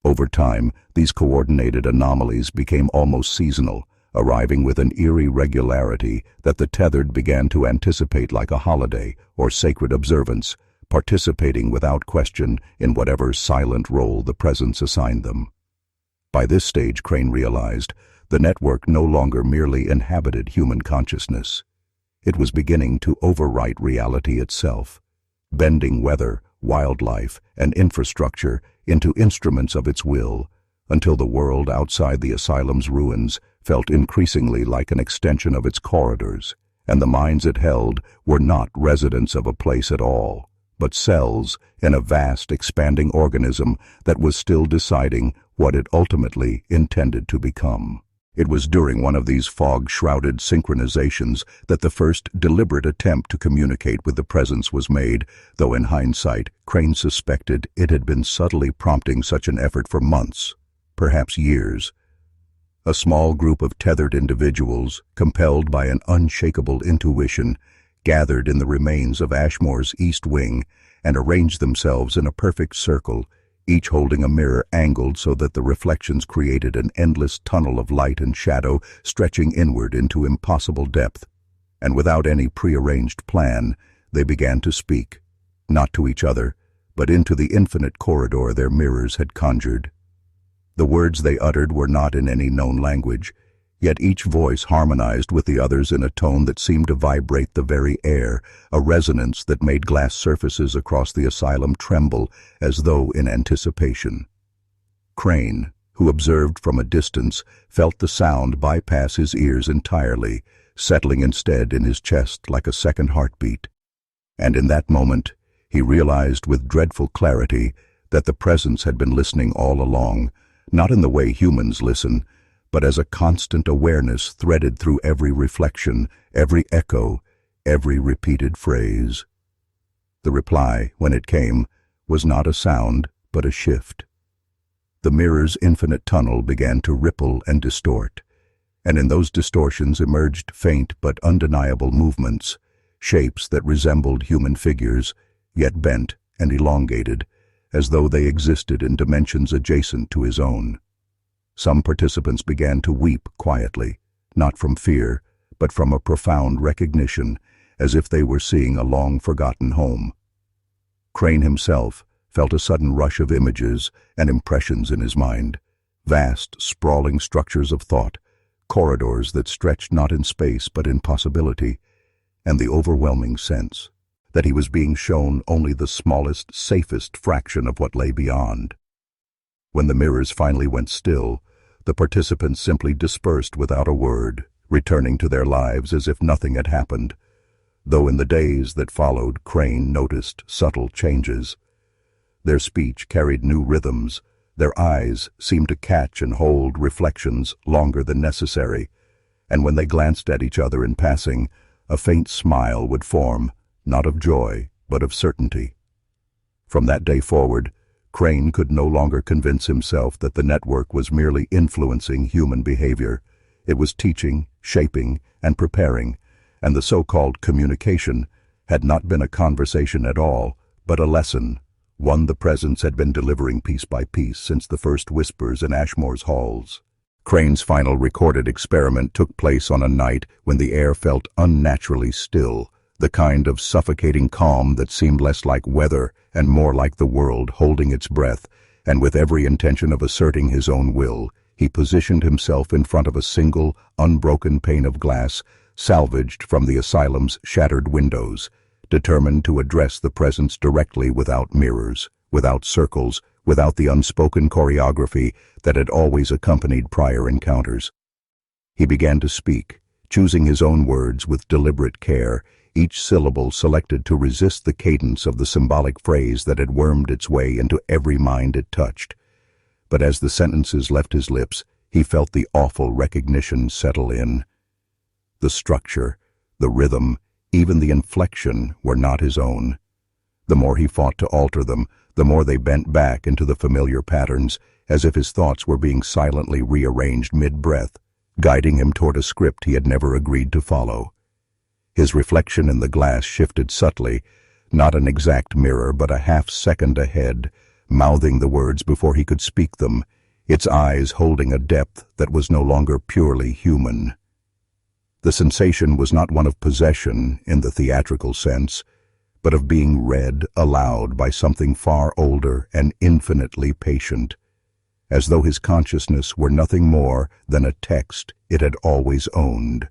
Over time, these coordinated anomalies became almost seasonal, arriving with an eerie regularity that the tethered began to anticipate like a holiday or sacred observance, participating without question in whatever silent role the presence assigned them. By this stage, Crane realized, the network no longer merely inhabited human consciousness. It was beginning to overwrite reality itself, bending weather, wildlife, and infrastructure into instruments of its will, until the world outside the asylum's ruins felt increasingly like an extension of its corridors, and the minds it held were not residents of a place at all, but cells in a vast, expanding organism that was still deciding what it ultimately intended to become. It was during one of these fog-shrouded synchronizations that the first deliberate attempt to communicate with the presence was made, though in hindsight, Crane suspected it had been subtly prompting such an effort for months, perhaps years. A small group of tethered individuals, compelled by an unshakable intuition, gathered in the remains of Ashmore's East Wing and arranged themselves in a perfect circle, each holding a mirror angled so that the reflections created an endless tunnel of light and shadow stretching inward into impossible depth. And without any prearranged plan, they began to speak, not to each other, but into the infinite corridor their mirrors had conjured. The words they uttered were not in any known language, Yet each voice harmonized with the others in a tone that seemed to vibrate the very air, a resonance that made glass surfaces across the asylum tremble as though in anticipation. Crane, who observed from a distance, felt the sound bypass his ears entirely, settling instead in his chest like a second heartbeat. And in that moment, he realized with dreadful clarity that the presence had been listening all along, not in the way humans listen, but as a constant awareness threaded through every reflection, every echo, every repeated phrase. The reply, when it came, was not a sound, but a shift. The mirror's infinite tunnel began to ripple and distort, and in those distortions emerged faint but undeniable movements, shapes that resembled human figures, yet bent and elongated, as though they existed in dimensions adjacent to his own. Some participants began to weep quietly, not from fear, but from a profound recognition, as if they were seeing a long-forgotten home. Crane himself felt a sudden rush of images and impressions in his mind, vast, sprawling structures of thought, corridors that stretched not in space but in possibility, and the overwhelming sense that he was being shown only the smallest, safest fraction of what lay beyond. When the mirrors finally went still, the participants simply dispersed without a word, returning to their lives as if nothing had happened, though in the days that followed Crane noticed subtle changes. Their speech carried new rhythms, their eyes seemed to catch and hold reflections longer than necessary, and when they glanced at each other in passing, a faint smile would form, not of joy, but of certainty. From that day forward, Crane could no longer convince himself that the network was merely influencing human behavior. It was teaching, shaping, and preparing, and the so-called communication had not been a conversation at all, but a lesson, one the presence had been delivering piece by piece since the first whispers in Ashmore's halls. Crane's final recorded experiment took place on a night when the air felt unnaturally still, the kind of suffocating calm that seemed less like weather and more like the world holding its breath, and with every intention of asserting his own will, he positioned himself in front of a single, unbroken pane of glass, salvaged from the asylum's shattered windows, determined to address the presence directly without mirrors, without circles, without the unspoken choreography that had always accompanied prior encounters. He began to speak, choosing his own words with deliberate care, each syllable selected to resist the cadence of the symbolic phrase that had wormed its way into every mind it touched. But as the sentences left his lips, he felt the awful recognition settle in. The structure, the rhythm, even the inflection were not his own. The more he fought to alter them, the more they bent back into the familiar patterns, as if his thoughts were being silently rearranged mid-breath, guiding him toward a script he had never agreed to follow. His reflection in the glass shifted subtly, not an exact mirror but a half-second ahead, mouthing the words before he could speak them, its eyes holding a depth that was no longer purely human. The sensation was not one of possession in the theatrical sense, but of being read aloud by something far older and infinitely patient, as though his consciousness were nothing more than a text it had always owned.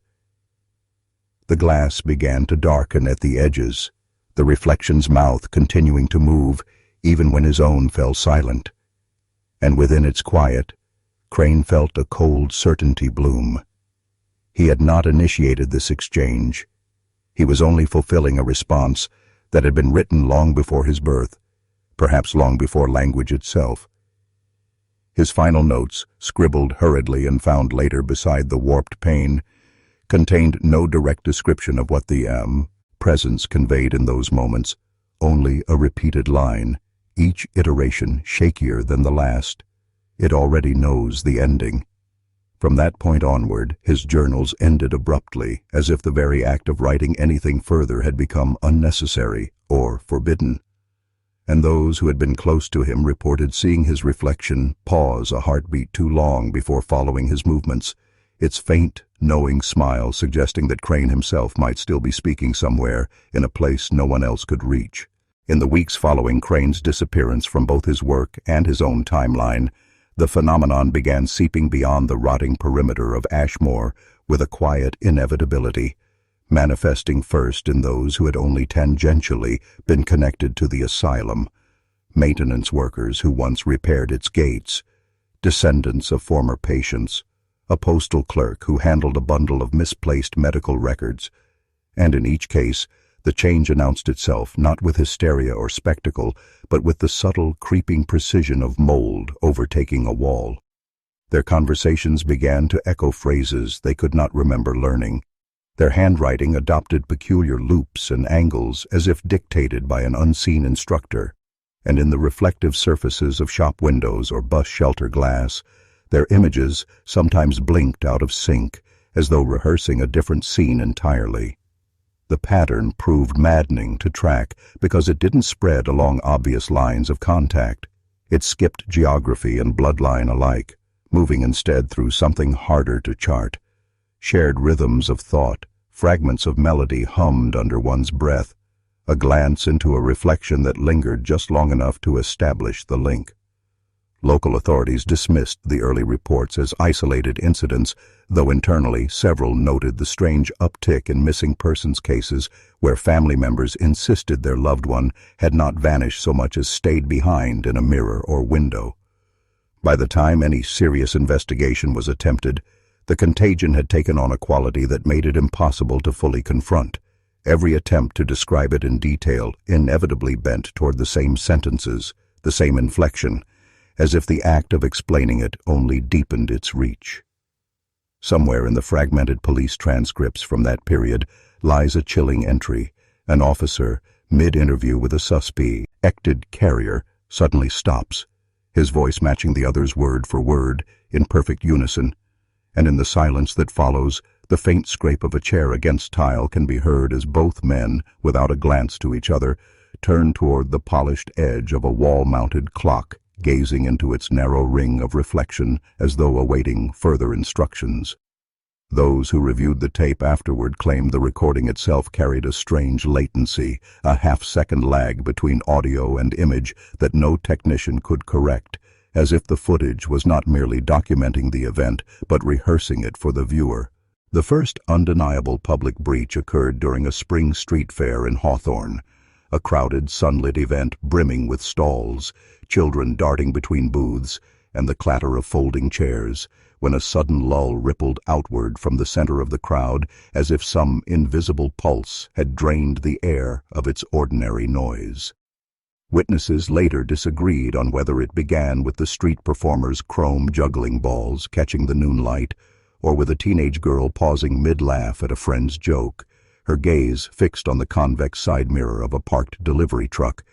The glass began to darken at the edges, the reflection's mouth continuing to move even when his own fell silent. And within its quiet, Crane felt a cold certainty bloom. He had not initiated this exchange. He was only fulfilling a response that had been written long before his birth, perhaps long before language itself. His final notes, scribbled hurriedly and found later beside the warped pane, contained no direct description of what the presence conveyed in those moments, only a repeated line, each iteration shakier than the last. It already knows the ending. From that point onward, his journals ended abruptly, as if the very act of writing anything further had become unnecessary or forbidden. And those who had been close to him reported seeing his reflection pause a heartbeat too long before following his movements, its faint, knowing smile suggesting that Crane himself might still be speaking somewhere in a place no one else could reach. In the weeks following Crane's disappearance from both his work and his own timeline, The phenomenon began seeping beyond the rotting perimeter of Ashmore with a quiet inevitability, manifesting first in those who had only tangentially been connected to the asylum, maintenance workers who once repaired its gates, descendants of former patients, a postal clerk who handled a bundle of misplaced medical records, and in each case, the change announced itself not with hysteria or spectacle, but with the subtle, creeping precision of mold overtaking a wall. Their conversations began to echo phrases they could not remember learning. Their handwriting adopted peculiar loops and angles as if dictated by an unseen instructor, and in the reflective surfaces of shop windows or bus shelter glass, their images sometimes blinked out of sync, as though rehearsing a different scene entirely. The pattern proved maddening to track because it didn't spread along obvious lines of contact. It skipped geography and bloodline alike, moving instead through something harder to chart. Shared rhythms of thought, fragments of melody hummed under one's breath, a glance into a reflection that lingered just long enough to establish the link. Local authorities dismissed the early reports as isolated incidents, though internally several noted the strange uptick in missing persons cases where family members insisted their loved one had not vanished so much as stayed behind in a mirror or window. By the time any serious investigation was attempted, the contagion had taken on a quality that made it impossible to fully confront. Every attempt to describe it in detail inevitably bent toward the same sentences, the same inflection, as if the act of explaining it only deepened its reach. Somewhere in the fragmented police transcripts from that period lies a chilling entry. An officer, mid-interview with a suspected carrier, suddenly stops, his voice matching the other's word for word, in perfect unison, and in the silence that follows, the faint scrape of a chair against tile can be heard as both men, without a glance to each other, turn toward the polished edge of a wall-mounted clock, gazing into its narrow ring of reflection as though awaiting further instructions. Those who reviewed the tape afterward claimed the recording itself carried a strange latency, a half-second lag between audio and image that no technician could correct, as if the footage was not merely documenting the event, but rehearsing it for the viewer. The first undeniable public breach occurred during a spring street fair in Hawthorne, a crowded, sunlit event brimming with stalls, children darting between booths, and the clatter of folding chairs, when a sudden lull rippled outward from the center of the crowd as if some invisible pulse had drained the air of its ordinary noise. Witnesses later disagreed on whether it began with the street performer's chrome juggling balls catching the noon light, or with a teenage girl pausing mid-laugh at a friend's joke, her gaze fixed on the convex side mirror of a parked delivery truck.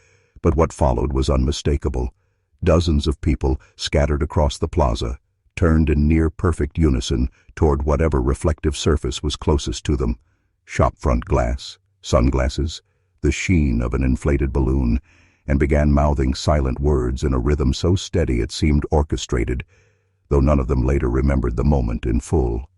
But what followed was unmistakable. Dozens of people scattered across the plaza turned in near-perfect unison toward whatever reflective surface was closest to them. Shopfront glass, sunglasses, the sheen of an inflated balloon, and began mouthing silent words in a rhythm so steady it seemed orchestrated, though none of them later remembered the moment in full.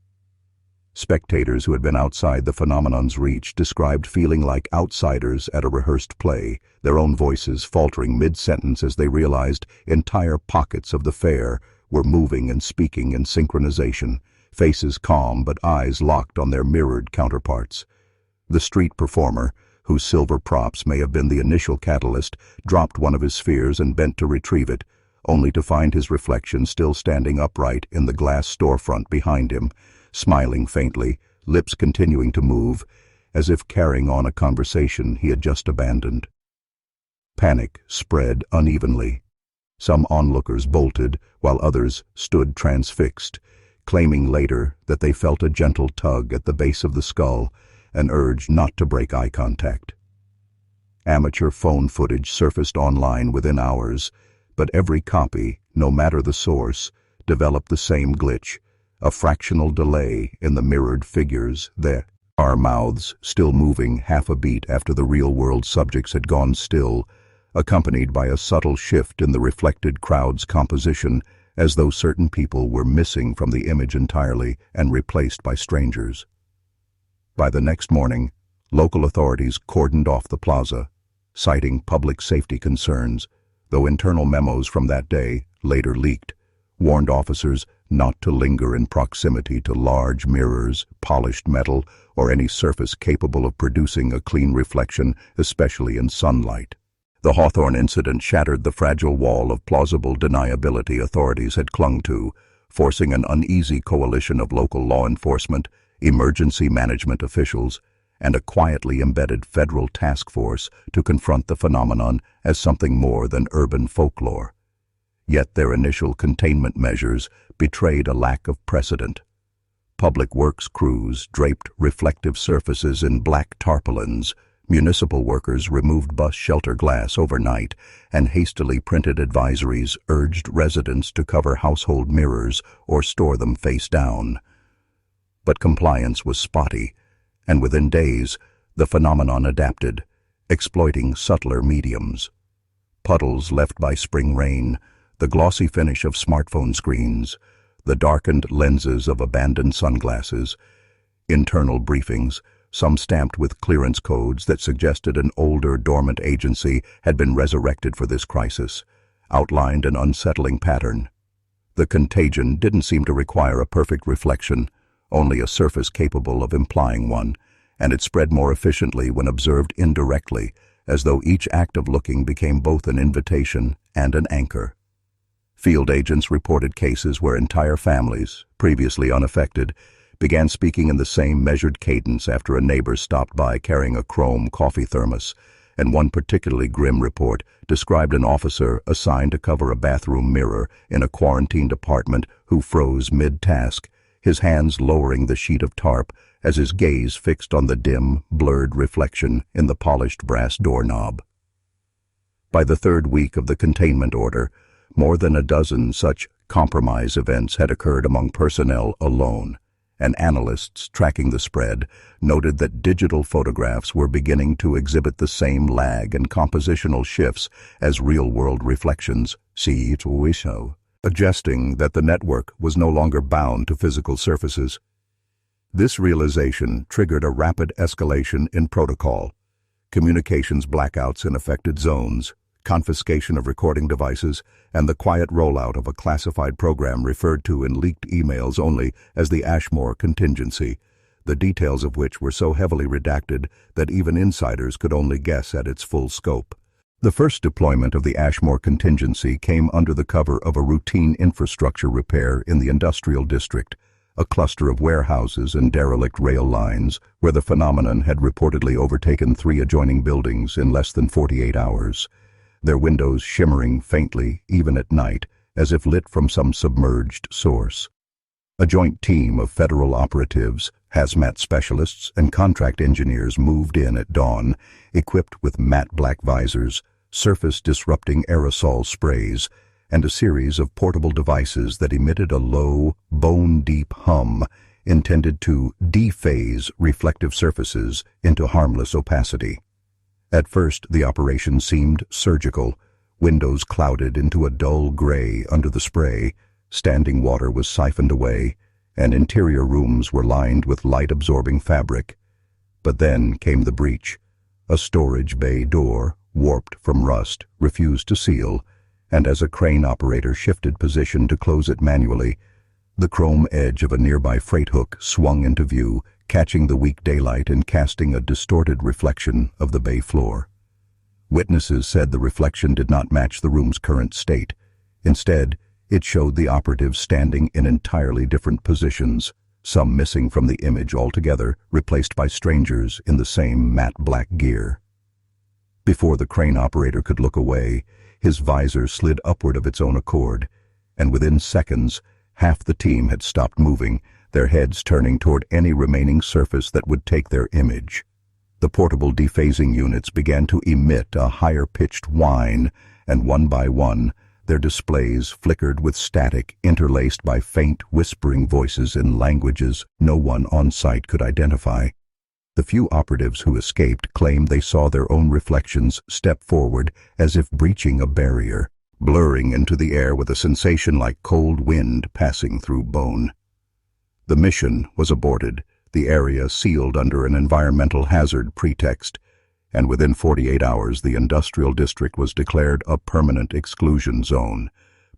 Spectators who had been outside the phenomenon's reach described feeling like outsiders at a rehearsed play, their own voices faltering mid-sentence as they realized entire pockets of the fair were moving and speaking in synchronization, faces calm but eyes locked on their mirrored counterparts. The street performer, whose silver props may have been the initial catalyst, dropped one of his spheres and bent to retrieve it, only to find his reflection still standing upright in the glass storefront behind him, smiling faintly, lips continuing to move, as if carrying on a conversation he had just abandoned. Panic spread unevenly. Some onlookers bolted, while others stood transfixed, claiming later that they felt a gentle tug at the base of the skull, an urge not to break eye contact. Amateur phone footage surfaced online within hours, but every copy, no matter the source, developed the same glitch, a fractional delay in the mirrored figures, their mouths still moving half a beat after the real-world subjects had gone still, accompanied by a subtle shift in the reflected crowd's composition, as though certain people were missing from the image entirely and replaced by strangers. By the next morning, local authorities cordoned off the plaza, citing public safety concerns, though internal memos from that day, later leaked, warned officers not to linger in proximity to large mirrors, polished metal, or any surface capable of producing a clean reflection, especially in sunlight. The Hawthorne incident shattered the fragile wall of plausible deniability authorities had clung to, forcing an uneasy coalition of local law enforcement, emergency management officials, and a quietly embedded federal task force to confront the phenomenon as something more than urban folklore. Yet their initial containment measures betrayed a lack of precedent. Public works crews draped reflective surfaces in black tarpaulins, municipal workers removed bus shelter glass overnight, and hastily printed advisories urged residents to cover household mirrors or store them face down. But compliance was spotty, and within days, the phenomenon adapted, exploiting subtler mediums. Puddles left by spring rain, the glossy finish of smartphone screens, the darkened lenses of abandoned sunglasses, internal briefings, some stamped with clearance codes that suggested an older, dormant agency had been resurrected for this crisis, outlined an unsettling pattern. The contagion didn't seem to require a perfect reflection, only a surface capable of implying one, and it spread more efficiently when observed indirectly, as though each act of looking became both an invitation and an anchor. Field agents reported cases where entire families, previously unaffected, began speaking in the same measured cadence after a neighbor stopped by carrying a chrome coffee thermos, and one particularly grim report described an officer assigned to cover a bathroom mirror in a quarantined apartment who froze mid-task, his hands lowering the sheet of tarp as his gaze fixed on the dim, blurred reflection in the polished brass doorknob. By the third week of the containment order, more than a dozen such compromise events had occurred among personnel alone, and analysts tracking the spread noted that digital photographs were beginning to exhibit the same lag and compositional shifts as real-world reflections, suggesting that the network was no longer bound to physical surfaces. This realization triggered a rapid escalation in protocol: communications blackouts in affected zones, confiscation of recording devices, and the quiet rollout of a classified program referred to in leaked emails only as the Ashmore contingency, the details of which were so heavily redacted that even insiders could only guess at its full scope. The first deployment of the Ashmore contingency came under the cover of a routine infrastructure repair in the industrial district, a cluster of warehouses and derelict rail lines where the phenomenon had reportedly overtaken 3 adjoining buildings in less than 48 hours. Their windows shimmering faintly, even at night, as if lit from some submerged source. A joint team of federal operatives, hazmat specialists, and contract engineers moved in at dawn, equipped with matte black visors, surface-disrupting aerosol sprays, and a series of portable devices that emitted a low, bone-deep hum intended to dephase reflective surfaces into harmless opacity. At first, the operation seemed surgical. Windows clouded into a dull gray under the spray, standing water was siphoned away, and interior rooms were lined with light-absorbing fabric. But then came the breach. A storage bay door, warped from rust, refused to seal, and as a crane operator shifted position to close it manually, the chrome edge of a nearby freight hook swung into view, catching the weak daylight and casting a distorted reflection of the bay floor. Witnesses said the reflection did not match the room's current state. Instead, it showed the operatives standing in entirely different positions, some missing from the image altogether, replaced by strangers in the same matte black gear. Before the crane operator could look away, his visor slid upward of its own accord, and within seconds, half the team had stopped moving, their heads turning toward any remaining surface that would take their image. The portable dephasing units began to emit a higher-pitched whine, and one by one, their displays flickered with static interlaced by faint, whispering voices in languages no one on site could identify. The few operatives who escaped claimed they saw their own reflections step forward as if breaching a barrier, blurring into the air with a sensation like cold wind passing through bone. The mission was aborted, the area sealed under an environmental hazard pretext, and within 48 hours the industrial district was declared a permanent exclusion zone,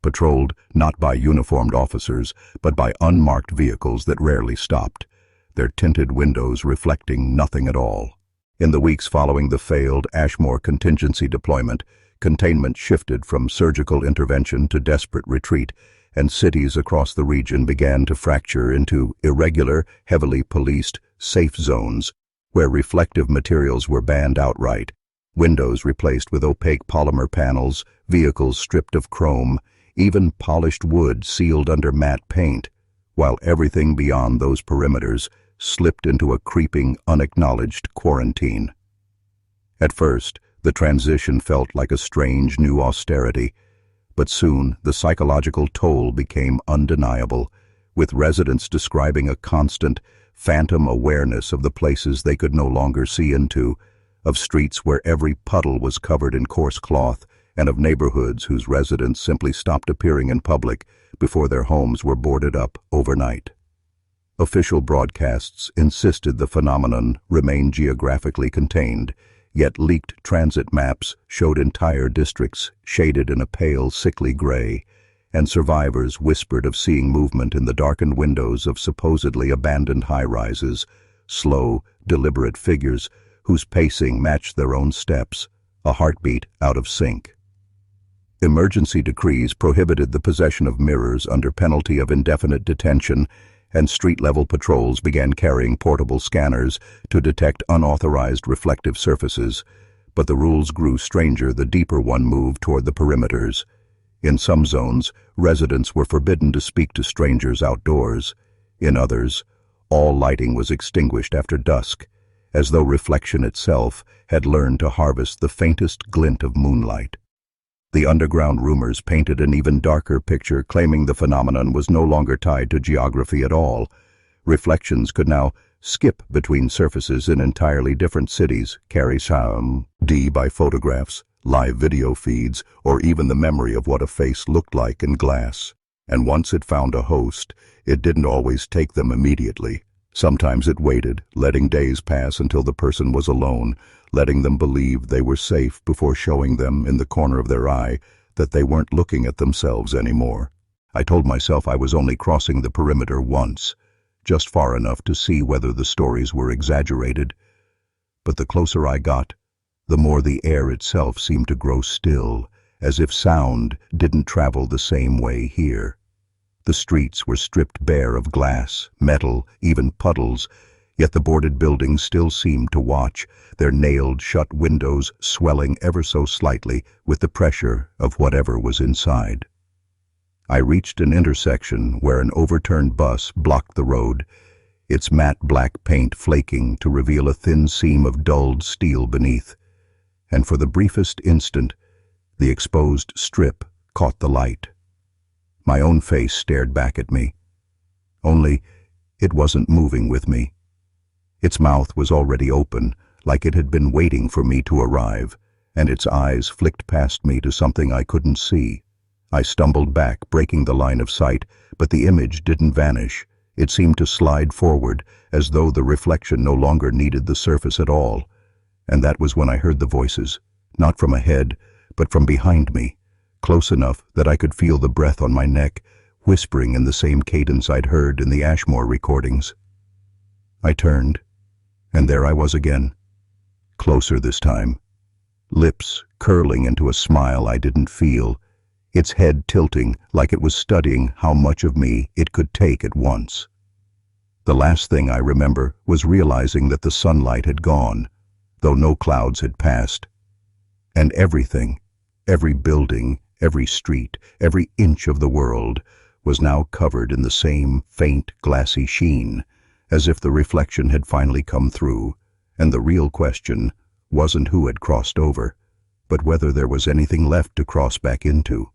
patrolled not by uniformed officers, but by unmarked vehicles that rarely stopped, their tinted windows reflecting nothing at all. In the weeks following the failed Ashmore contingency deployment, containment shifted from surgical intervention to desperate retreat, and cities across the region began to fracture into irregular, heavily policed safe zones where reflective materials were banned outright, windows replaced with opaque polymer panels, vehicles stripped of chrome, even polished wood sealed under matte paint, while everything beyond those perimeters slipped into a creeping, unacknowledged quarantine. At first, the transition felt like a strange new austerity, but soon the psychological toll became undeniable, with residents describing a constant, phantom awareness of the places they could no longer see into, of streets where every puddle was covered in coarse cloth, and of neighborhoods whose residents simply stopped appearing in public before their homes were boarded up overnight. Official broadcasts insisted the phenomenon remain geographically contained, yet leaked transit maps showed entire districts shaded in a pale, sickly gray, and survivors whispered of seeing movement in the darkened windows of supposedly abandoned high-rises, slow, deliberate figures whose pacing matched their own steps, a heartbeat out of sync. Emergency decrees prohibited the possession of mirrors under penalty of indefinite detention, and street-level patrols began carrying portable scanners to detect unauthorized reflective surfaces, but the rules grew stranger the deeper one moved toward the perimeters. In some zones, residents were forbidden to speak to strangers outdoors. In others, all lighting was extinguished after dusk, as though reflection itself had learned to harvest the faintest glint of moonlight. The underground rumors painted an even darker picture, claiming the phenomenon was no longer tied to geography at all. Reflections could now skip between surfaces in entirely different cities, carry sound by photographs, live video feeds, or even the memory of what a face looked like in glass. And once it found a host, it didn't always take them immediately. Sometimes it waited, letting days pass until the person was alone, letting them believe they were safe before showing them in the corner of their eye that they weren't looking at themselves anymore. I told myself I was only crossing the perimeter once, just far enough to see whether the stories were exaggerated. But the closer I got, the more the air itself seemed to grow still, as if sound didn't travel the same way here. The streets were stripped bare of glass, metal, even puddles, yet the boarded buildings still seemed to watch, their nailed-shut windows swelling ever so slightly with the pressure of whatever was inside. I reached an intersection where an overturned bus blocked the road, its matte black paint flaking to reveal a thin seam of dulled steel beneath, and for the briefest instant, the exposed strip caught the light. My own face stared back at me. Only, it wasn't moving with me. Its mouth was already open, like it had been waiting for me to arrive, and its eyes flicked past me to something I couldn't see. I stumbled back, breaking the line of sight, but the image didn't vanish. It seemed to slide forward, as though the reflection no longer needed the surface at all. And that was when I heard the voices, not from ahead, but from behind me, close enough that I could feel the breath on my neck, whispering in the same cadence I'd heard in the Ashmore recordings. I turned, and there I was again, closer this time, lips curling into a smile I didn't feel, its head tilting like it was studying how much of me it could take at once. The last thing I remember was realizing that the sunlight had gone, though no clouds had passed, and everything, every building, every street, every inch of the world was now covered in the same faint, glassy sheen, as if the reflection had finally come through, and the real question wasn't who had crossed over, but whether there was anything left to cross back into.